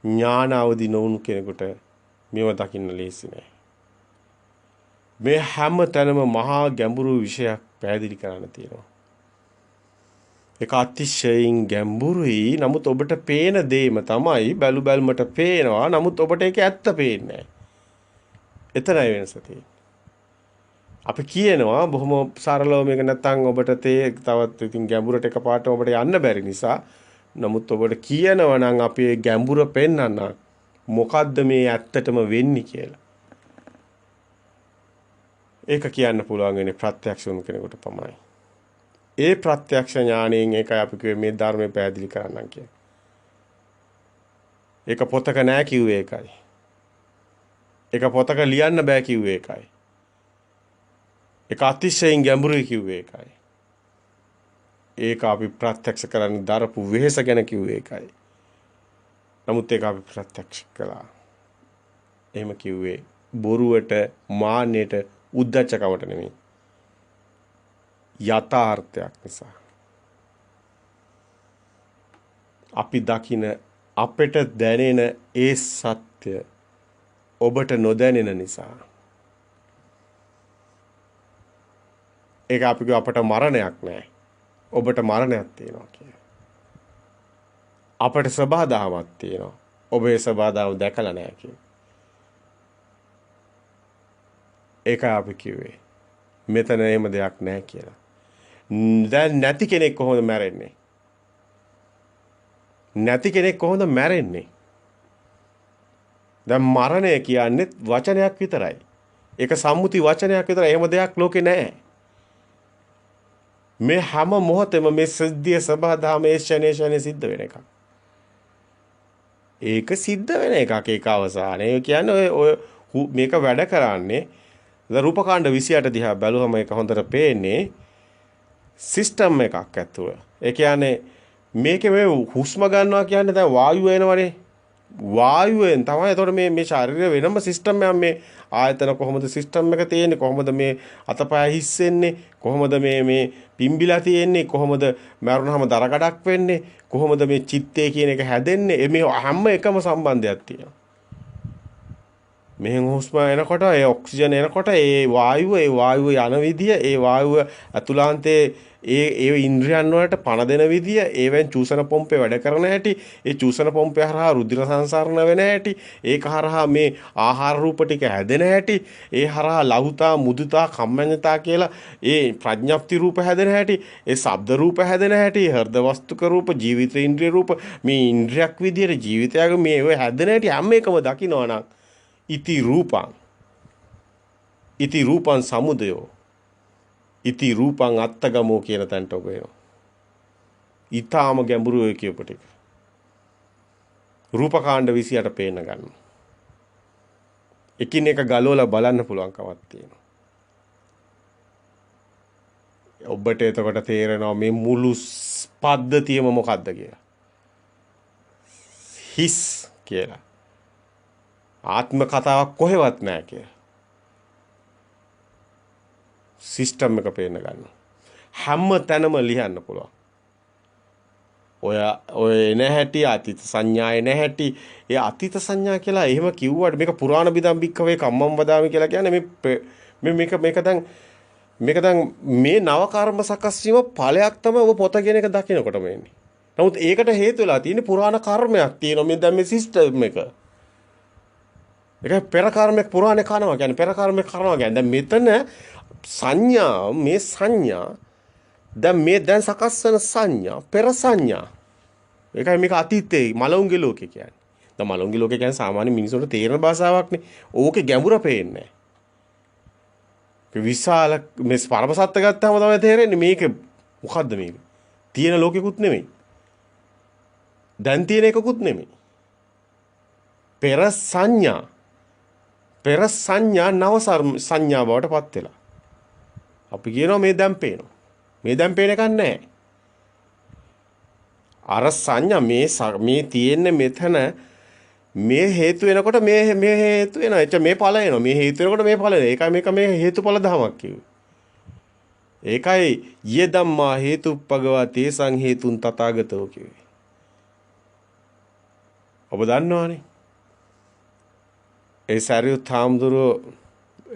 ඥාන අවදි නොවුණු කෙනෙකුට මේව දකින්න ලේසි නෑ. මේ හැම තැනම මහා ගැඹුරු විෂයක් පැහැදිලි කරන්න තියෙනවා. ඒක අතිශයින් ගැඹුරුයි. නමුත් ඔබට පේන දේම තමයි බැලු බැලමට පේනවා. නමුත් ඔබට ඒක ඇත්ත පේන්නේ නැහැ. එතරම් වෙනස තියෙන්නේ. අපි කියනවා බොහොම සරලව මේක නැත්තම් ඔබට තවත් ඉතින් ගැඹුරට එකපාරට ඔබට යන්න බැරි නිසා. නමුත් ඔබට කියනවා නම් අපි ගැඹුර පෙන්වන්න මොකද්ද මේ ඇත්තටම වෙන්නේ කියලා. ඒක කියන්න පුළුවන් වෙන්නේ ප්‍රත්‍යක්ෂ වුණු කෙනෙකුට පමණයි. ඒ ප්‍රත්‍යක්ෂ ඥාණයෙන් ඒකයි අපි කිව්වේ මේ ධර්මය පැහැදිලි කරන්නම් කියන්නේ. ඒක පොතක නෑ කිව්වේ ඒකයි. ඒක පොතක ලියන්න බෑ කිව්වේ ඒකයි. ඒක අතිශයින් ගැඹුරුයි කිව්වේ ඒකයි. ඒක අපි ප්‍රත්‍යක්ෂ කරන්න දරපු වෙහෙස ගැන කිව්වේ ඒකයි. නමුත් ඒක අපි ප්‍රත්‍යක්ෂ කළා. එහෙම කිව්වේ බොරුවට, මාන්නයට, උද්දච්චකමට නෙමෙයි. යථාර්ථයක් නිසා. අපි දකින අපට දැනෙන ඒ සත්‍ය ඔබට නොදැනෙන නිසා. ඒක අපි අපට මරණයක් නෑ. ඔබට මරණයක් තියෙනවා කියන්නේ. අපට සබහාදහමක් තියෙනවා. ඔබේ සබහාදහම දැකලා නෑ කියන්නේ. ඒක අපි කිව්වේ. මෙතන එහෙම දෙයක් නෑ කියලා. දැන් නැති කෙනෙක් කොහොමද මැරෙන්නේ? නැති කෙනෙක් කොහොමද මැරෙන්නේ? දැන් මරණය කියන්නේ වචනයක් විතරයි. ඒක සම්මුති වචනයක් විතරයි. එහෙම දෙයක් ලෝකේ නැහැ. මේ හැම මොහොතෙම මේ සිද්ධිය සබහාදහමේ ශනේ සිද්ධ වෙන එකක්. ඒක සිද්ධ වෙන එකක් ඒක අවසානයේ කියන්නේ ඔය මේක වැඩ කරන්නේ රූපකාණ්ඩ 28 දිහා බැලුවම ඒක හොඳට පේන්නේ සිස්ටම් එකක් ඇතුළ. ඒ කියන්නේ මේකේ මේ හුස්ම ගන්නවා කියන්නේ දැන් වායුව එනවනේ. වායුවෙන් තමයි එතකොට මේ ශරීරය වෙනම සිස්ටම් එකක් මේ ආයතන කොහොමද සිස්ටම් එක තියෙන්නේ කොහොමද මේ අතපය හිස්සෙන්නේ කොහොමද මේ පිම්බිලා තියෙන්නේ කොහොමද මරුණාම දරකඩක් වෙන්නේ කොහොමද මේ චිත්තය කියන එක හැදෙන්නේ මේ හැම එකම සම්බන්ධයක් තියෙනවා. මෙහෙන් හුස්ම එනකොට ඒ ඔක්සිජන් එනකොට ඒ වායුව යන විදිය ඒ වායුව අතුලාන්තයේ ඒ ඉන්ද්‍රියන් වලට පණ දෙන විදිය ඒවෙන් චූසන පොම්පේ වැඩ කරන හැටි ඒ චූසන පොම්පේ හරහා රුධිර සංසරණ වෙන හැටි ඒක හරහා මේ ආහාර රූප ටික හැදෙන හැටි ඒ හරහා ලහුතා මුදුතා කම්මඤ්ඤතා කියලා ඒ ප්‍රඥප්ති රූප හැදෙන හැටි ඒ ශබ්ද රූප හැදෙන හැටි හෘද වස්තුක රූප ජීවිත ඉන්ද්‍රිය රූප මේ ඉන්ද්‍රියක් විදියට ජීවිතයක මේ ඔය හැදෙන හැටි හැම එකම දකිනවා නම් ඉති රූපං සමුදයෝ ඉති රූපං අත්තගමෝ කියන තැනට ඔබ එනවා. ඊටාම ගැඹුරු ඔය කියපු ටික. රූපකාණ්ඩ 28 පේන්න ගන්න. එකින් එක ගලවලා බලන්න පුළුවන් කමක් තියෙනවා. ඔබට එතකොට තේරෙනවා මේ මුළු පද්ධතියම මොකද්ද කියලා. හිස් කියලා. ආත්ම කතාවක් කොහෙවත් නැහැ කියලා. සිස්ටම් එක පේන්න ගන්න. හැම තැනම ලියන්න පුළුවන්. ඔය එන හැටි අතීත සංඥා එන හැටි ඒ අතීත සංඥා කියලා එහෙම කිව්වට මේක පුරාණ බිදම් බික්කවේ කම්මම් වදාමි කියලා කියන්නේ මේක දැන් මේ නව කර්ම සකස් වීම ඵලයක් තමයි ඔබ පොත කියන එක දකිනකොටම එන්නේ. නමුත් ඒකට හේතු වෙලා තියෙන්නේ පුරාණ කර්මයක් තියෙනවා මේ දැන් මේ සිස්ටම් එක. ඒක පෙර කර්මයක් පුරාණේ කරනවා කියන්නේ පෙර කර්මයක් කරනවා කියන්නේ දැන් මෙතන සංඥා දැන් මේ දැන් සකස් වෙන සංඥා පෙර සංඥා. ඒකයි මේක අතීතේ මලවුන්ගේ ලෝකේ කියන්නේ. දැන් මලවුන්ගේ ලෝකේ කියන්නේ සාමාන්‍ය මිනිසුන්ට තේරෙන භාෂාවක්නේ. ඕකේ ගැඹුර පේන්නේ නැහැ. විශාල මේ පරම සත්‍ය ගත්තාම තමයි තේරෙන්නේ මේක මොකද්ද මේක? තියෙන ලෝකෙකුත් නෙමෙයි. දැන් තියෙන එකකුත් නෙමෙයි. පෙර සංඥා නව සංඥා බවට පත් වෙලා. අපි කියනවා මේ දැන් පේනවා. මේ දැන් පේන එකක් නැහැ. අර සංඥා මේ තියෙන්නේ මෙතන මේ හේතු වෙනකොට මේ හේතු වෙනවා. එච්ච මේ ඵල එනවා. මේ හේතු වෙනකොට මේ ඵල එනවා. ඒකයි මේක මේ හේතුඵල ධමයක් කිව්වේ. ඒකයි යේ ධම්මා හේතුප්පගවා තේසං හේතුන් තථාගතෝ කිව්වේ. ඔබ දන්නවනේ. ඒ සරියුත් හාමුදුරුවෝ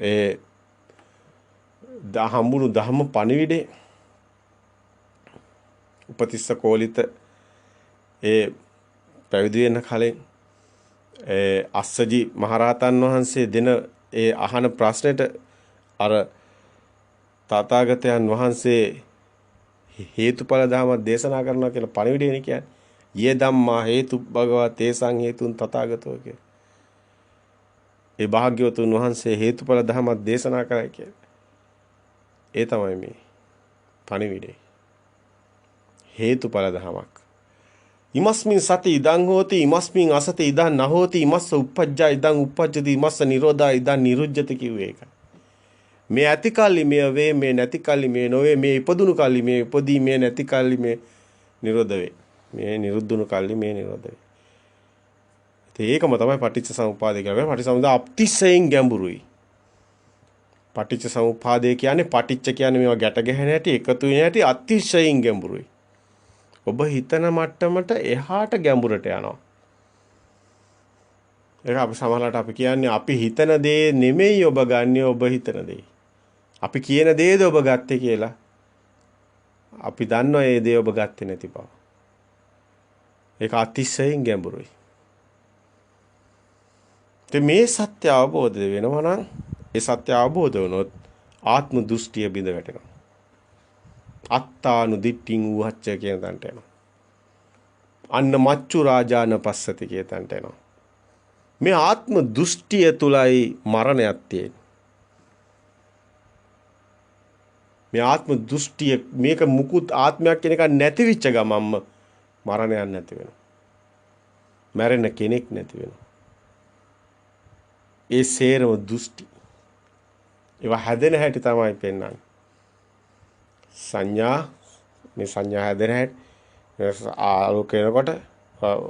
ඒ හම්බුණු ධම්ම පණිවිඩේ උපතිස්ස කෝලිත ඒ පැවිදි වෙන කලින් අස්සජි මහරහතන් වහන්සේ දෙන ඒ අහන ප්‍රශ්නෙට අර තථාගතයන් වහන්සේ හේතුඵල ධමයක් දේශනා කරනවා කියලා පණිවිඩයනේ කියන්නේ. යේ ධම්මා හේතු භගවා තේසං හේතුන් තථාගතෝ කිය. ඒ භාග්‍යවතුන් වහන්සේ හේතුඵල ධමයක් දේශනා කරයි කියන්නේ. ඒ තමයි මේ පණිවිඩේ. හේතුඵල ධමයක්. ඉමස්මින් සති ඉදං හෝති ඉමස්මින් අසති ඉදං නහෝති ඉමස්ස උප්පජ්ජා ඉදං උප්පජ්ජති ඉමස්ස නිරෝධා ඉදං නිරුජ්ජති කිව්වේ ඒක. මේ ඇති කල්ලි මේ වේ මේ නැති කල්ලි මේ නොවේ මේ ඉපදුණු කල්ලි මේ උපදී මේ නැති කල්ලි මේ නිරෝධ වේ. මේ නිරුද්ධුණු කල්ලි මේ නිරෝධ වේ. ඒකම තමයි පටිච්ච සමුප්පාදය කියන්නේ. පටිච්ච සමුප්පාදය අතිශයින් ගැඹුරුයි. පටිච්ච සමුප්පාදය කියන්නේ පටිච්ච කියන්නේ මේවා ගැට ගැහෙන හැටි එකතු වෙන හැටි අතිශයින් ගැඹුරුයි. ඔබ හිතන මට්ටමට එහාට ගැඹුරට යනවා. ඒක අපි සමහරවිට අපි කියන්නේ අපි හිතන දේ නෙමෙයි ඔබ ගන්නෙ ඔබ හිතන දේ. අපි කියන දේද ඔබ ගත්තේ කියලා. අපි දන්නවා ඒ දේ ඔබ ගත්තේ නැති බව. ඒක අතිශයින් ගැඹුරුයි. මේ සත්‍ය අවබෝධ වෙනවා නම් ඒ සත්‍ය අවබෝධ වුණොත් ආත්ම දෘෂ්ටිය බිඳ වැටෙනවා. අත්තානු දිට්ඨින් උහච්ච කියන තැනට එනවා. අන්න මච්චු රාජාන පස්සති කියන තැනට එනවා. මේ ආත්ම දෘෂ්ටිය තුලයි මරණයක් තියෙන්නේ. මේ ආත්ම දෘෂ්ටිය මේක මුකුත් ආත්මයක් කියන එක නැති විච්ච ගමම්ම මරණයක් නැති වෙනවා. මැරෙන්න කෙනෙක් නැති වෙනවා. ඒ සේරම දෘෂ්ටි. ඒවා හැදෙන හැටි තමයි පෙන්වන්නේ. සංඥා මේ සංඥා හැදෙන හැටි ආලෝකයනකොට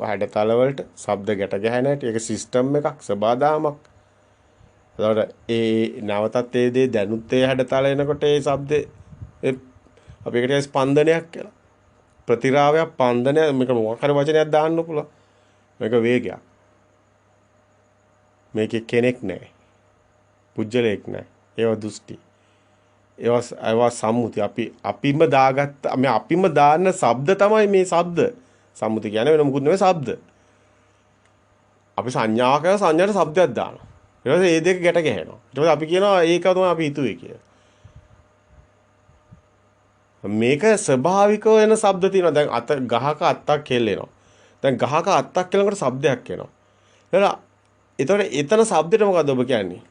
හැඩතල වලට ශබ්ද ගැට ගැහෙන හැටි ඒක සිස්ටම් එකක් සබාදාමක්. එතකොට ඒ නැවතත් ඒ දේ දැනුත් ඒ හැඩතල එනකොට ඒ ශබ්දේ අපි ඒකට ස්පන්දනයක් කියලා. ප්‍රතිරාවයක් ස්පන්දනය මේක මොකක් හරි වචනයක් දාන්න පුළුවන්. මේක වේගයක්. මේකේ කෙනෙක් නැහැ. පුජ්‍යලයක් නැහැ. ඒවා දෘෂ්ටි. ඒවා සම්මුති. අපිම දාගත්ත අපිම දාන්න ශබ්ද තමයි මේ ශබ්ද. සම්මුති කියන්නේ වෙන මොකුත් නෙවෙයි ශබ්ද. අපි සංඥාවක් කරලා සංඥාට ශබ්දයක් දානවා. ඊට පස්සේ මේ දෙක ගැට ගැහෙනවා. ඊට පස්සේ අපි කියනවා ඒක තමයි අපි හිතුවේ කියලා. මේක ස්වභාවිකව වෙන ශබ්ද තියෙනවා. දැන් ගහක අත්තක් කෙල්ලෙනවා. දැන් ගහක අත්තක් කෙලනකොට ශබ්දයක් එනවා. එතන ශබ්දෙට මොකද්ද ඔබ කියන්නේ?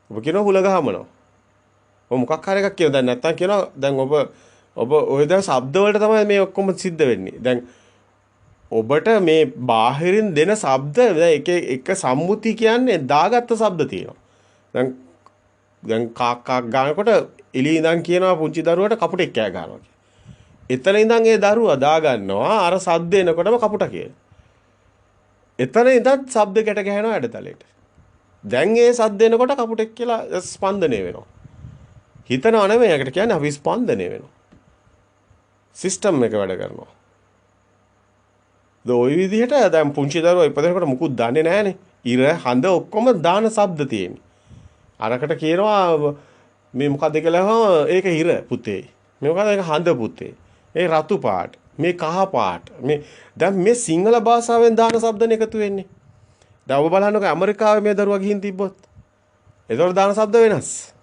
ඔබ කියනවා හුල ගහමනවා. ඔබ මොකක් හරි එකක් කියනවා. දැන් නැත්තම් කියනවා දැන් ඔබ ඔය දැන් ශබ්ද වලට තමයි මේ ඔක්කොම සිද්ධ වෙන්නේ. දැන් ඔබට මේ බාහිරින් දෙන ශබ්ද දැන් එක සම්මුති කියන්නේ දාගත්ත ශබ්ද තියෙනවා. දැන් කාක් ගානකොට එළිය ඉඳන් කියනවා පුංචි දරුවට කපුටෙක් කෑ ගන්නවා කියලා. එතන ඉඳන් ඒ දරුවා දා ගන්නවා අර ශබ්ද එනකොටම කපුට කියලා. එතන ඉඳන් ශබ්ද ගැට ගහනවා ඇඩතලෙට. දැන් ඒ ශබ්ද එනකොට කපුටෙක් කියලා ස්පන්දනය වෙනවා. හිතනව නෙමෙයි ඒකට කියන්නේ අපි ස්පන්දනය වෙනවා. සිස්ටම් එක වැඩ කරනවා. ওই විදිහට දැන් පුංචි දරුවා ඉපදෙනකොට මුකුත් දන්නේ නැහනේ. ඉර හඳ ඔක්කොම දාන ශබ්ද තියෙන්නේ. අරකට කියනවා මේ මොකද්ද කියලා ඒක ඉර පුතේ. මේ මොකද්ද ඒක හඳ පුතේ. ඒ රතු පාට. මේ කහ පාට. මේ දැන් මේ සිංහල භාෂාවෙන් දාන ශබ්දනේ එකතු වෙන්නේ. දැන් ඔබ බලන්නකෝ ඇමරිකාවේ මේ දරුවා ගිහින් තිබ්බොත්. ඒතකොට දාන ශබ්ද වෙනස්.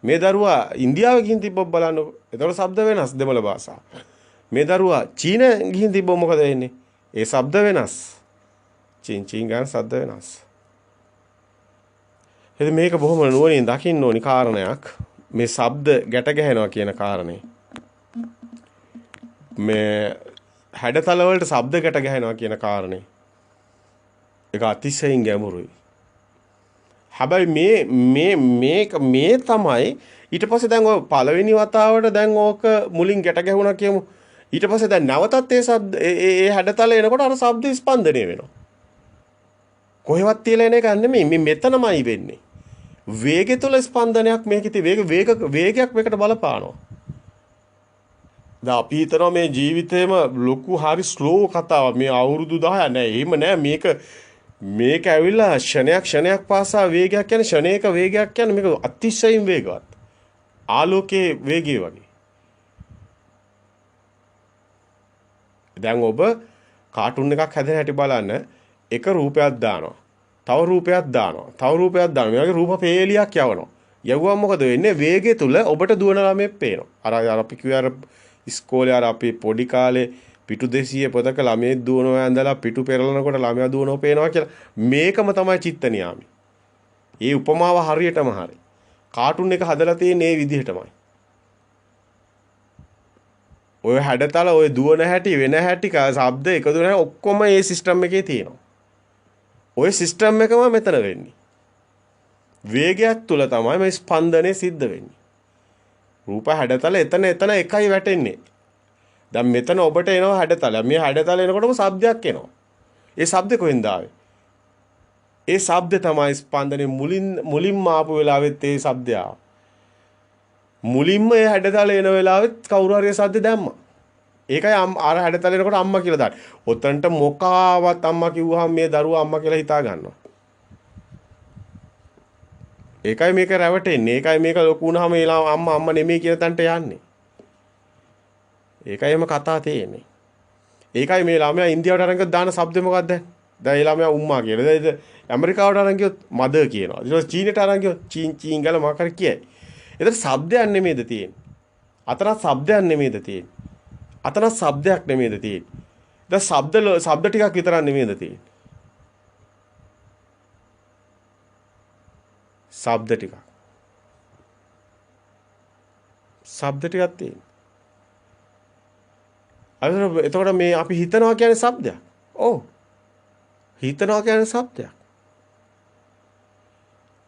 මේ දරුවා ඉන්දියාවේ ගිහින් තිබ්බොත් බලන්නකෝ. ඒතකොට ශබ්ද වෙනස් දෙමළ භාෂාව. මේ දරුවා චීන ගිහින් තිබ්බොත් මොකද වෙන්නේ? ඒ ශබ්ද වෙනස්. චින් චින් ගන්න ශබ්ද වෙනස්. එහෙනම් මේක බොහොම නුවණින් දකින්න ඕනි කාරණයක්. මේ ශබ්ද ගැට ගැහෙනවා කියන කාරණේ. මේ හැඩතල වලට ශබ්ද ගැට ගැහෙනවා කියන කාරණේ. ඒක අතිශයින් ගැඹුරුයි. හැබැයි මේ තමයි ඊට පස්සේ දැන් ඔය පළවෙනි වතාවට දැන් ඕක මුලින් ගැට ගැහුණා කියමු. ඊට පස්සේ දැන් නැවතත් ඒ ශබ්ද ඒ හැඩතල එනකොට අර ශබ්ද ස්පන්දනය වෙනවා. කොහෙවත් තියලා එන එක නෙමෙයි මේ මෙතනමයි වෙන්නේ. වේගය තුල ස්පන්දනයක් මේකේ වේගයක් මේකට බලපානවා. දැන් අපි හිතනවා මේ ජීවිතේම ලොකු හරි ස්ලෝ කතාවක්. මේ අවුරුදු 10 නෑ. එහෙම නෑ. මේක ඇවිල්ලා ක්ෂණයක් පාසා වේගයක් කියන්නේ ක්ෂණයක වේගයක් කියන්නේ මේක අතිශයින් වේගවත්. ආලෝකයේ වේගය වගේ. දැන් ඔබ කාටුන් එකක් හැදෙන හැටි බලන්න එක රූපයක් දානවා. තව රූපයක් දානවා. තව රූපයක් දානවා. මේ වගේ රූප පේලියක් යවනවා. යවුවම මොකද වෙන්නේ? වේගය තුල ඔබට දුවන ළමෙක් පේනවා. අර අපි කිව්වේ අර ඉස්කෝලේ අර අපි පොඩි කාලේ පිටු 200 පොතක ළමයෙක් දුවනවා ඇඳලා පිටු පෙරලනකොට ළමයා දුවනවා පේනවා කියලා. මේකම තමයි චිත්ත නියාමي. ඒ උපමාව හරියටම හරි. කාටුන් එක හදලා තියෙන්නේ මේ විදිහටමයි. ඔය හැඩතල ඔය දුවන හැටි වෙන හැටි ශබ්ද එකතු වෙන ඔක්කොම මේ සිස්ටම් එකේ තියෙනවා. ඔය සිස්ටම් එකම මෙතන වෙන්නේ. වේගයක් තුල තමයි මේ ස්පන්දනය සිද්ධ වෙන්නේ. රූප හැඩතල එතන එකයි වැටෙන්නේ. දැන් මෙතන ඔබට එනවා හැඩතල. මේ හැඩතල එනකොටම ශබ්දයක් එනවා. ඒ ශබ්ද කොහෙන්ද ආවේ? ඒ ශබ්ද තමයි ස්පන්දනේ මුලින්ම ආපු වෙලාවෙත් ඒ ශබ්දය ආවා. මුලින්ම ඒ හැඩතල එන වෙලාවෙත් කවුරු හරි ශබ්ද දැම්මා. ඒකයි අර හැඩතල එනකොට අම්මා කියලා දාන්නේ. ඔතනට මොකාවත් අම්මා කිව්වහම මේ දරුවා අම්මා කියලා හිතා ගන්නවා. ඒකයි මේක රැවටෙන්නේ. ඒකයි මේක ලොකු වුණාම ඒලා අම්මා නෙමෙයි කියන තැනට යන්නේ. ඒකයි එම කතා තියෙන්නේ. ඒකයි මේ ළමයා ඉන්දියාවට අරන් ගියොත් දාන શબ્ද මොකක්ද? දැන් ඒ ළමයා උම්මා කියලා. දැන් ඇමරිකාවට අරන් ගියොත් මදර් කියනවා. ඊට පස්සේ චීනට අරන් ගියොත් චීන් චීන් ගාලා මොකක් හරි කියයි. ඒතර શબ્දයක් නෙමෙයිද තියෙන්නේ. අතනත් શબ્දයක් නෙමෙයිද තියෙන්නේ. අතනත් શબ્දයක් නෙමෙයිද තියෙන්නේ. දැන් શબ્ද ටිකක් විතරක් නෙමෙයිද තියෙන්නේ. ශබ්ද ටිකක් තියෙනවා. එතකොට මේ අපි හිතනවා කියන්නේ ශබ්දයක්. ඔව්. හිතනවා කියන්නේ ශබ්දයක්.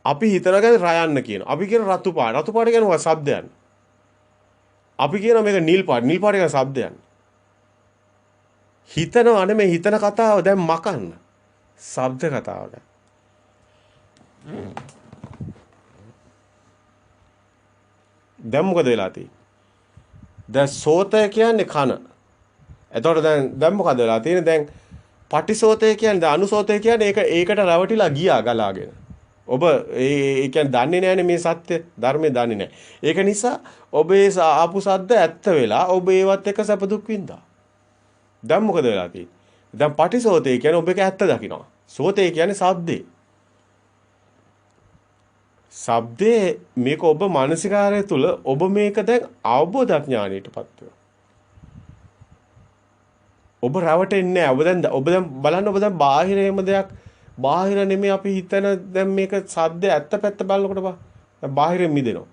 අපි හිතනවා කියන්නේ රයන්න කියනවා. අපි කියන රතු පාට. රතු පාට කියනවා ශබ්දයක්. අපි කියනවා මේක නිල් පාට. නිල් පාට කියන ශබ්දයක්. හිතනවා නෙමෙයි හිතන කතාව දැන් මකන්න. ශබ්ද කතාවක. දැන් මොකද වෙලා තියෙන්නේ? දැන් සෝතය කියන්නේ කන. එතකොට දැන් මොකද වෙලා තියෙන්නේ? දැන් පටිසෝතය කියන්නේ දැන් අනුසෝතය කියන්නේ ඒකට රැවටිලා ගියා ගලාගෙන. ඔබ ඒ කියන්නේ දන්නේ නැහැනේ මේ සත්‍ය ධර්මයේ දන්නේ නැහැ. ඒක නිසා ඔබ ඒ ආපු සද්ද ඇත්ත වෙලා ඔබ ඒවත් එක්ක සැප දුක් විඳා. දැන් මොකද වෙලා තියෙන්නේ? දැන් පටිසෝතය කියන්නේ ඔබ ඒක ඇත්ත දකිනවා. සෝතය කියන්නේ ශබ්දේ. ශබ්දේ මේක ඔබ මානසිකාරය තුල ඔබ මේක දැන් අවබෝධ ඥානයටපත් වෙනවා. ඔබ රැවටෙන්නේ නැහැ. ඔබ දැන් බලන්න ඔබ දැන් බාහිරේම දෙයක් බාහිර නෙමෙයි අපි හිතන දැන් මේක සද්ද ඇත්ත පැත්ත බලනකොට බා. දැන් බාහිරෙන් මිදෙනවා.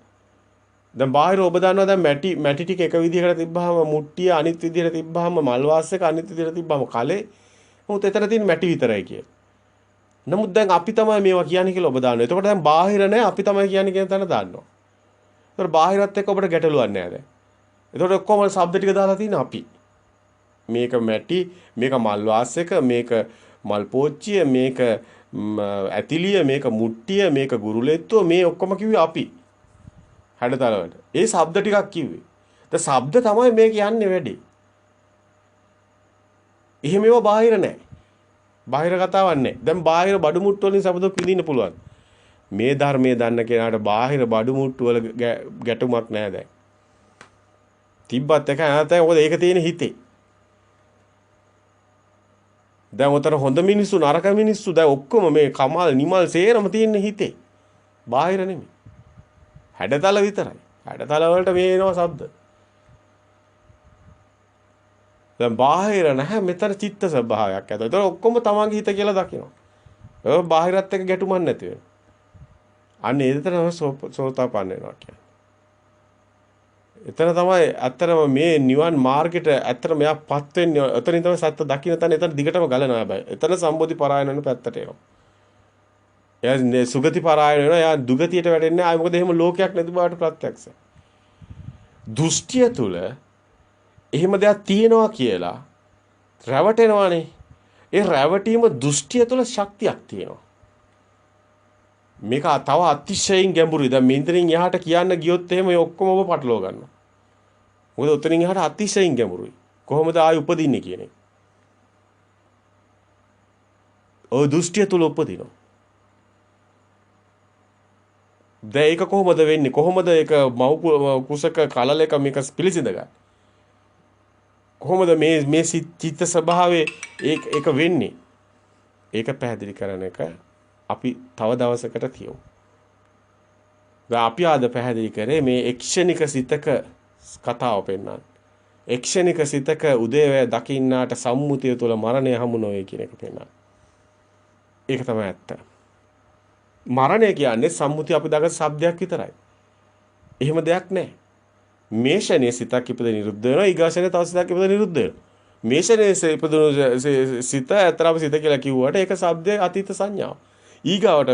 දැන් බාහිර ඔබ දන්නවා දැන් මැටි ටික එක විදිහකට තිබ්බහම මුට්ටිය අනිත් විදිහට තිබ්බහම මල් වාස් එක අනිත් විදිහට තිබ්බහම කලේ මොකද එතන තියෙන මැටි විතරයි කියලා. නමුත් දැන් අපි තමයි මේවා කියන්නේ කියලා ඔබ දානවා. එතකොට දැන් බාහිර නැහැ අපි තමයි කියන්නේ කියන තැන දාන්නවා. ඒතකොට බාහිරත් එක්ක ඔබට ගැටලුවක් නැහැ දැන්. එතකොට ඔක්කොම ශබ්ද ටික දාලා තියෙන අපි. මේක මැටි, මේක මල් වාස් එක, මේක මල් පෝච්චිය, මේක ඇතිලිය, මේක මුට්ටිය, මේක ගුරුලෙත්තුව මේ ඔක්කොම කිව්වේ අපි. හැඩතල වලට. ඒ ශබ්ද ටිකක් කිව්වේ. ද ශබ්ද තමයි මේ කියන්නේ වැඩි. එහෙම ඒවා බාහිර නැහැ. බාහිර කතාවක් නැහැ. දැන් බාහිර බඩු මුට්ටු වලින් සබද පිළිඳින්න පුළුවන්. මේ ධර්මයේ දන්න කෙනාට බාහිර බඩු මුට්ටු වල ගැටුමක් නැහැ දැන්. තිබ්බත් එක නැත්නම් මොකද ඒක තියෙන හිතේ. දැන් උතර හොඳ මිනිස්සු නරක මිනිස්සු දැන් ඔක්කොම මේ කමල් නිමල් සේරම තියෙන හිතේ. බාහිර නෙමෙයි. හැඩතල විතරයි. හැඩතල වලට මේ එනවා શબ્ද. දැන් බාහිර නැහැ මෙතන චිත්ත ස්වභාවයක් ඇත. ඒතර ඔක්කොම තමන්ගේ හිත කියලා දකිනවා. ඒක බාහිරත් එක්ක ගැටුමක් නැති වෙනවා. අන්න ඒ විතර සෝතාපන්න වෙනවා කියන්නේ. එතන තමයි ඇත්තටම මේ නිවන් මාර්ගයට ඇත්තටම මෙයාපත් වෙන්නේ. එතනින් තමයි සත්‍ය දකින්න තැන එතන දිගටම ගලනවා හැබැයි. එතන සම්බෝධි පරායන වෙන පැත්තට එනවා. එයා සුගති පරායන වෙනවා. එයා දුගතියට වැටෙන්නේ ආයි මොකද එහෙම ලෝකයක් නැති බවට ප්‍රත්‍යක්ෂයි. දෘෂ්ටිය තුල එහෙම දෙයක් තියෙනවා කියලා රැවටෙනවානේ. ඒ රැවටීම දෘෂ්ටිය තුළ ශක්තියක් තියෙනවා. මේක තව අතිශයින් ගැඹුරුයි. දැන් මෙතනින් එහාට කියන්න ගියොත් එහෙම මේ ඔක්කොම ඔබ පටලවා ගන්නවා. මොකද උතනින් එහාට අතිශයින් ගැඹුරුයි. කොහොමද ආයි උපදින්නේ කියන එක. ඔය දෘෂ්ටිය තුළ උපදිනවා. දැන් ඒක කොහොමද වෙන්නේ? කොහොමද ඒක මව් කුසක කලලයක මේක පිළිසිඳගන්නේ? කොහොමද මේ චිත්ත ස්වභාවයේ ඒක වෙන්නේ? ඒක පැහැදිලි කරන එක අපි තව දවසකට කියමු. දැන් අපි ආද පැහැදිලි කරේ මේ එක්ෂණික සිතක කතාව පෙන්නන්න. එක්ෂණික සිතක උදේවැය දකින්නාට සම්මුතිය තුළ මරණය හමු නොවේ කියන එක පෙන්නන්න. ඒක තමයි ඇත්ත. මරණය කියන්නේ සම්මුතිය අපි දගන શબ્දයක් විතරයි. එහෙම දෙයක් නැහැ. මේ ෂණයේ සිතක් ඉපද නිරුද්ධ වෙනවා. ඊගාෂණයේ තව සිතක් ඉපද නිරුද්ධ වෙනවා. මේ ෂණයේ ඉපදුණු සිත අතරම සිත කියලා කිව්වට ඒක શબ્දයේ අතීත සංඥාව. ඊගාවට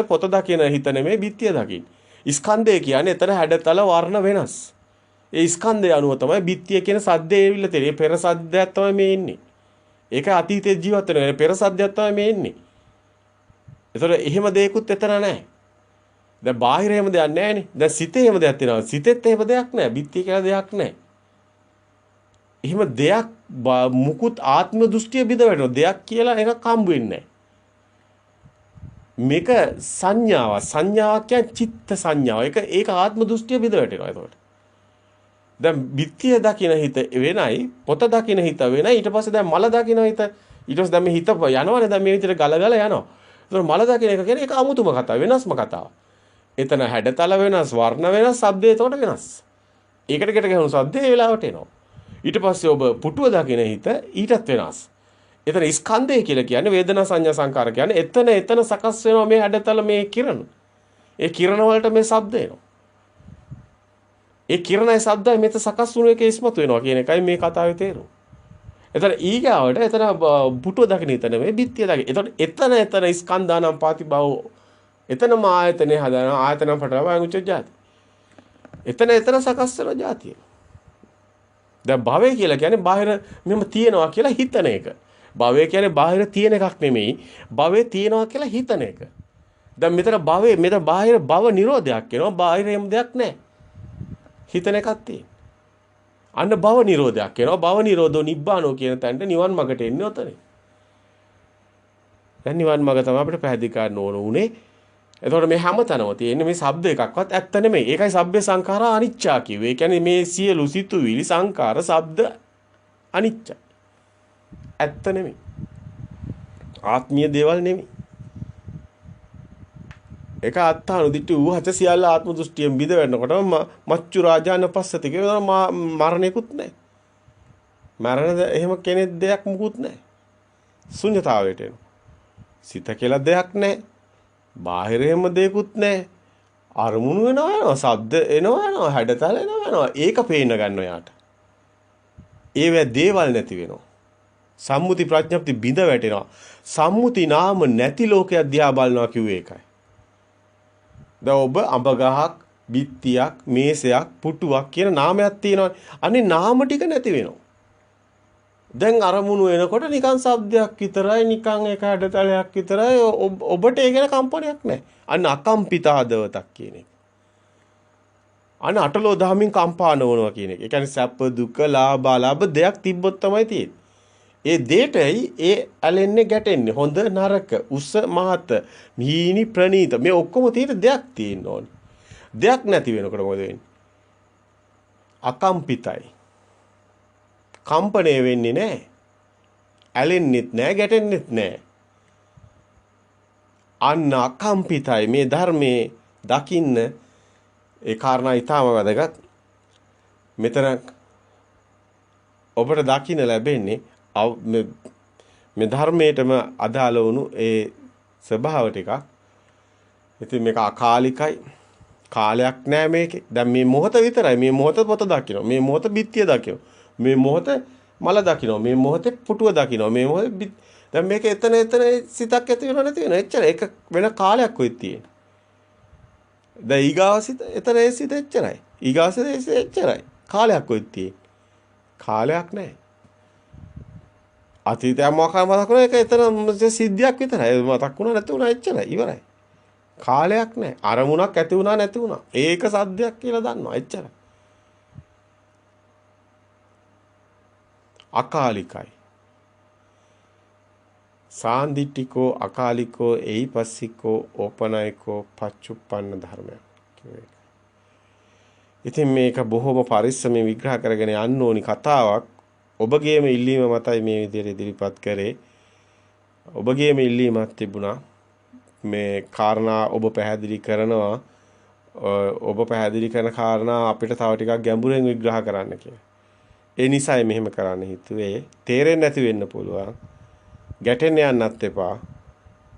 පොත දකින හිත නෙමෙයි බිත්තිය දකින්න. ස්කන්ධය කියන්නේ එතන හැඩතල වර්ණ වෙනස්. ඒ ස්කන්ධය අනුව තමයි බිත්තිය කියන සද්දේ එවිල්ලා තියෙන්නේ. පෙර සද්දයක් තමයි මේ ඉන්නේ. ඒක අතීතයේ ජීවත් වෙන පෙර සද්දයක් තමයි මේ ඉන්නේ. ඒතර එහෙම දෙයක්වත් එතන නැහැ. දැන් බාහිර එහෙම දෙයක් නැහැනේ. දැන් සිතේ එහෙම දෙයක් තියෙනවා. සිතෙත් එහෙම දෙයක් නැහැ. බිත්තිය කියලා දෙයක් නැහැ. එහෙම දෙයක් මුකුත් ආත්ම දෘෂ්ටිය බිඳ වැටෙනවා. දෙයක් කියලා එකක් හම්බ වෙන්නේ නැහැ. මේක සංඥාවක්. සංඥාවක් කියන්නේ චිත්ත සංඥාව. ඒක ආත්ම දෘෂ්ටිය බිඳ වැටෙනවා එතකොට. දැන් බිත්තිය දකින්න හිත වෙනයි, පොත දකින්න හිත වෙනයි. ඊට පස්සේ දැන් මල දකින්න හිත. ඊට පස්සේ දැන් මේ හිත යනවනේ. දැන් මේ විදිහට ගල යනවා. ඒතකොට මල දකින්න එක කියන්නේ ඒක අමුතුම කතාව. වෙනස්ම කතාව. එතන හැඩතල වෙනස්, වර්ණ වෙනස්, ශබ්දය එතකොට වෙනස්. ඒකට කට ගහන ශබ්දේ ඒ වෙලාවට එනවා. ඊට පස්සේ ඔබ පුටුව දකින්න හිත ඊටත් වෙනස්. එතන ස්කන්ධය කියලා කියන්නේ වේදනා සංඥා සංකාර කියන්නේ එතන සකස් වෙනවා මේ හැඩතල මේ කිරණ. ඒ කිරණ වලට මේ ශබ්ද එනවා. ඒ කිරණයි ශබ්දයි මෙත සකස් වුණු එක ඉස්මතු වෙනවා කියන එකයි මේ කතාවේ තේරුම. එතන ඊගාවට එතන පුටුව දකින්න හිත නෙමෙයි බිත්තිය දකින්න. එතන ස්කන්ධානම් පාතිභව එතනම ආයතනේ හදන ආයතනම් පටලවා උච්ච જાති. එතන සකස් වෙන જાතිය. දැන් භවය කියලා කියන්නේ බාහිර මෙහෙම තියෙනවා කියලා හිතන එක. භවය කියන්නේ බාහිර තියෙන එකක් නෙමෙයි. භවය තියෙනවා කියලා හිතන එක. දැන් මෙතන බාහිර භව නිරෝධයක් වෙනවා. බාහිර එහෙම දෙයක් නැහැ. හිතන එකක් තියෙන. අන්න භව නිරෝධයක් වෙනවා. භව නිරෝධෝ නිබ්බානෝ කියන තැනට නිවන් මාර්ගට එන්නේ ඔතනේ. දැන් නිවන් මාර්ග තමයි අපිට පැහැදිලි කරන්න ඕන උනේ. එතකොට මේ හැමතැනම තියෙන්නේ මේ ශබ්ද එකක්වත් ඇත්ත නෙමෙයි. ඒකයි සබ්බේ සංඛාරා අනිච්චා කිව්වේ. ඒ කියන්නේ මේ සියලු සිතුවිලි සංඛාර ශබ්ද අනිච්චයි. ඇත්ත නෙමෙයි. ආත්මීය දේවල් නෙමෙයි. ඒක අත්තානුදිට්ඨි ඌහත සියල්ල ආත්ම දෘෂ්ටියෙන් බිඳ වෙනකොටම මච්චු රාජාන පස්සති කියනවා මරණයකුත් නැහැ. මරණ එහෙම කෙනෙක් දෙයක් මුකුත් නැහැ. ශුන්‍යතාවයට එනවා. සිත කියලා දෙයක් නැහැ. බාහිරෙම දෙයක්වත් නැහැ. අරමුණු වෙනවා, ශබ්ද එනවා, හැඩතල එනවා. ඒක පේන්න ගන්න යාට. ඒවැ දේවල් නැති වෙනවා. සම්මුති ප්‍රඥප්ති බිඳ වැටෙනවා. සම්මුති නාම නැති ලෝකයක් දිහා බලනවා කිව්වේ ඒකයි. දැන් ඔබ අඹ ගහක්, බිත්තියක්, මේසයක්, පුටුවක් කියන නාමයක් තියෙනවා. අනේ නාම ටික නැති වෙනවා. දැන් අරමුණු වෙනකොට නිකන් ශබ්දයක් විතරයි, නිකන් එක හැඩතලයක් විතරයි. ඔබට ඒ ගැන කම්පනයක් නැහැ. අන්න අකම්පිත හදවතක් කියන එක. අන්න අටලෝ දහමින් කම්පා නොවනවා කියන එක. ඒ කියන්නේ සැප දුක ලාභ අලාභ දෙයක් තිබ්බොත් තමයි තියෙන්නේ. ඒ දෙයටයි ඒ ඇලෙන්නේ ගැටෙන්නේ. හොඳ නරක, උස මහත, මීනි ප්‍රනීත මේ ඔක්කොම තියෙන දෙයක් තියෙන්න ඕනේ. දෙයක් නැති වෙනකොට මොකද වෙන්නේ? අකම්පිතයි. කම්පණය වෙන්නේ නැහැ. ඇලෙන්නෙත් නැහැ, ගැටෙන්නෙත් නැහැ. අන්න අකම්පිතයි මේ ධර්මයේ දකින්න ඒ කාරණා ඊටම වැදගත්. මෙතන ඔබට දකින්න ලැබෙන්නේ මේ ධර්මයටම අදාළ වුණු ඒ ස්වභාව ටිකක්. ඉතින් මේක අකාලිකයි. කාලයක් නෑ මේකේ. දැන් මේ මොහොත විතරයි. මේ මොහොත පොත දකින්න. මේ මොහොත බිත්තිය දකින්න. මේ මොහොත මල දකින්න. මේ මොහොතේ පුටුව දකින්න. මේ මොහොතේ දැන් මේක එතන සිතක් ඇති වෙනව නැති වෙනව. එච්චර ඒක වෙන කාලයක් වෙයි තියෙන්නේ. දැන් ඊගාව සිත එතන ඒ සිත එච්චරයි. ඊගාව සිත එච්චරයි. කාලයක් වෙයි තියෙන්නේ. කාලයක් නැහැ. අතීතය මොකක්ද මතක් කරන එක එතන සිද්ධියක් විතරයි. මතක් වුණා නැති වුණා එච්චරයි. ඉවරයි. කාලයක් නැහැ. අරමුණක් ඇති වුණා නැති වුණා. ඒක සද්දයක් කියලා දන්නවා. එච්චරයි. අකාලිකයි. සාන්දිටිකෝ අකාලිකෝ එයිපස්සිකෝ ඕපනයිකෝ පච්චුප්පන්න ධර්මයක් කියුවේ. ඉතින් මේක බොහොම පරිස්සමෙන් විග්‍රහ කරගෙන යන්න ඕනි කතාවක්. ඔබගේම ඉල්ලීම මතයි මේ විදිහට ඉදිරිපත් කරේ. ඔබගේම ඉල්ලීමක් තිබුණා. මේ කාරණා ඔබ පැහැදිලි කරනවා. ඔබ පැහැදිලි කරන කාරණා අපිට තව ටිකක් ගැඹුරෙන් විග්‍රහ කරන්න කියලා. ඒ නිසායි මෙහෙම කරන්න හිතුවේ. තේරෙන්නේ නැති වෙන්න පුළුවන්. ගැටෙන්න යන්නත් එපා.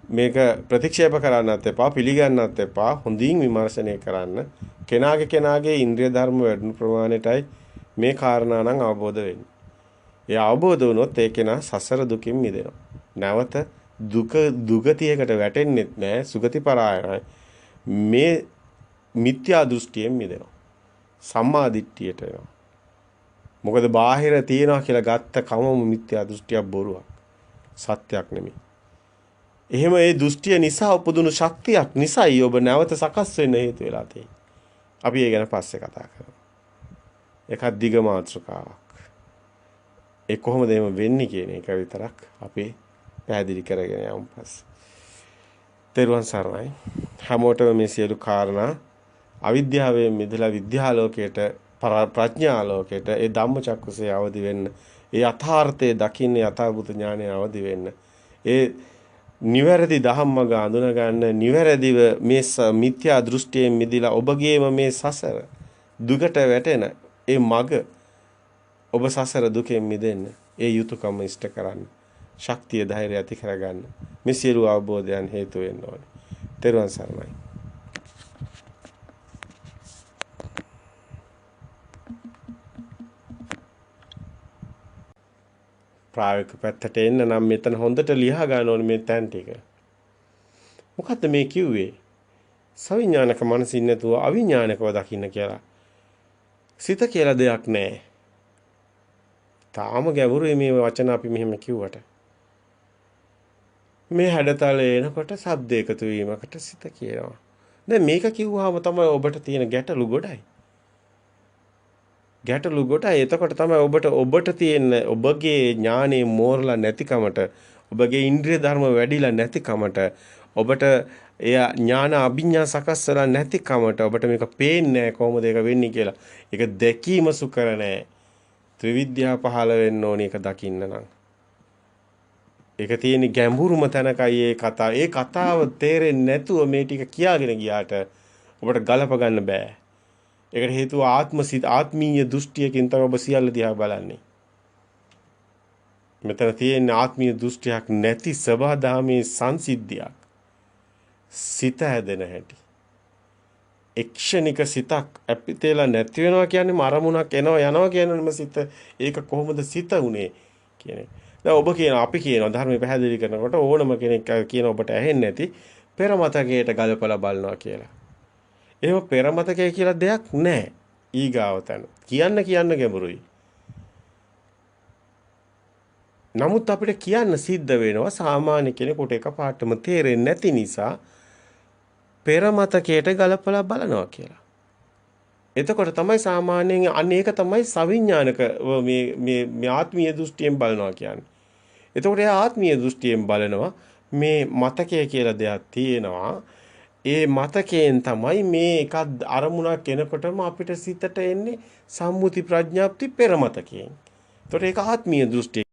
මේක ප්‍රතික්ෂේප කරන්නත් එපා. පිළිගන්නත් එපා. හොඳින් විමර්ශනය කරන්න. කෙනාගේ ඉන්ද්‍රිය ධර්ම වැඩි ප්‍රමාණයටයි මේ කාරණා නම් අවබෝධ වෙන්නේ. ඒ අවබෝධ වුණොත් ඒ කෙනා සසර දුකින් මිදෙනවා. නැවත දුගතියකට වැටෙන්නෙත් නැහැ. සුගති පරායනයි. මේ මිත්‍යා දෘෂ්ටියෙන් මිදෙනවා. සම්මා දිට්ඨියට එනවා. මොකද බාහිර තියනවා කියලා ගත්ත කමම මිත්‍යා දෘෂ්ටියක් බොරුවක්. සත්‍යයක් නෙමෙයි. එහෙම ඒ දෘෂ්ටිය නිසා උපදුණු ශක්තියක් නිසායි ඔබ නැවත සකස් වෙන්න හේතු වෙලා තියෙන්නේ. අපි ඒ ගැන පස්සේ කතා කරමු. එකක් දිග මාත්‍රකාවක්. ඒ කොහොමද එහෙම වෙන්නේ කියන එක විතරක් අපි පැහැදිලි කරගෙන යමු පස්සේ. තෙරුවන් සරණයි. හැමෝටම මේ සියලු කාරණා අවිද්‍යාවෙන් මිදලා විද්‍යාලෝකයට ප්‍රඥාලෝකයට ඒ ධම්මචක්කුසේ අවදි වෙන්න, ඒ යථාර්ථයේ දකින්න යථාභූත ඥානය අවදි වෙන්න, ඒ නිවැරදි ධම්මග අඳුන ගන්න, නිවැරදිව මේ මිත්‍යා දෘෂ්ටියෙන් මිදලා ඔබගේම මේ සසර දුකට වැටෙන ඒ මග ඔබ සසර දුකෙන් මිදෙන්න ඒ යුතුයකම ඉෂ්ට කරන්න, ශක්තිය ධෛර්යය ඇති කරගන්න මේ සියලු අවබෝධයන් හේතු වෙන්න ඕනේ. තෙරුවන් සරණයි. ප්‍රායෝගික පැත්තට එන්න නම් මෙතන හොඳට ලියා ගන්න ඕනේ මේ තැන් ටික. මොකද්ද මේ කිව්වේ? සවිඥානික මනසින් නැතුව අවිඥානිකව දකින්න කියලා. සිත කියලා දෙයක් නැහැ. තාම ගැඹුරුයි මේ වචන අපි මෙහෙම කිව්වට. මේ හැඩතලේ එනකොට ශබ්ද එකතු වීමකට සිත කියනවා. දැන් මේක කිව්වහම තමයි ඔබට තියෙන ගැටලු ගොඩයි. ගැටලු ගොඩයි. එතකොට තමයි ඔබට තියෙන ඔබගේ ඥානෙ මෝරලා නැතිකමට, ඔබගේ ඉන්ද්‍රිය ධර්ම වැඩිලා නැතිකමට, ඔබට එය ඥාන අභිඥා සකස් වෙලා නැතිකමට ඔබට මේක පේන්නේ නැහැ කොහොමද ඒක වෙන්නේ කියලා. ඒක දැකීම සුකර නැහැ. ත්‍රිවිද්‍යාව පහළ වෙන්න ඕනේ ඒක දකින්න නම්. ඒක තියෙන ගැඹුරුම තැනකයි ඒ කතාව. ඒ කතාව තේරෙන්නේ නැතුව මේ ටික කියාගෙන ගියාට ඔබට ගලප ගන්න බෑ. ඒකට හේතුව ආත්මීය දෘෂ්ටියකින් තමයි ඔබ සියල්ල දිහා බලන්නේ. මෙතන තියෙන ආත්මීය දෘෂ්ටියක් නැති සබහාදාමේ සංසිද්ධියක්. සිත හැදෙන හැටි. එක්ෂණික සිතක් අපිතේලා නැති වෙනවා කියන්නේ අරමුණක් එනවා යනවා කියනම සිත. ඒක කොහොමද සිත උනේ කියන්නේ. දැන් ඔබ කියන අපි කියනවා ධර්මය පැහැදිලි කරනකොට ඕනම කෙනෙක් කියන ඔබට ඇහෙන්නේ නැති පෙර මතකයට ගලපලා බලනවා කියලා. එහෙම පෙර මතකය කියලා දෙයක් නැහැ. ඊගාව තැන. කියන්න ගැඹුරුයි. නමුත් අපිට කියන්න සිද්ධ වෙනවා සාමාන්‍ය කෙනෙකුට එකපාරටම තේරෙන්නේ නැති නිසා පෙර මතකයට ගලපලා බලනවා කියලා. එතකොට තමයි සාමාන්‍යයෙන් අන්න ඒක තමයි සවිඥානික මේ ආත්මීය දෘෂ්ටියෙන් බලනවා කියන්නේ. එතකොට එයා ආත්මීය දෘෂ්ටියෙන් බලනවා මේ මතකය කියලා දෙයක් තියෙනවා. ඒ මතකයෙන් තමයි මේ එකක් අරමුණක් එනකොටම අපිට සිතට එන්නේ සම්මුති ප්‍රඥාප්ති පෙර මතකයෙන්. එතකොට ඒක ආත්මීය දෘෂ්ටිය.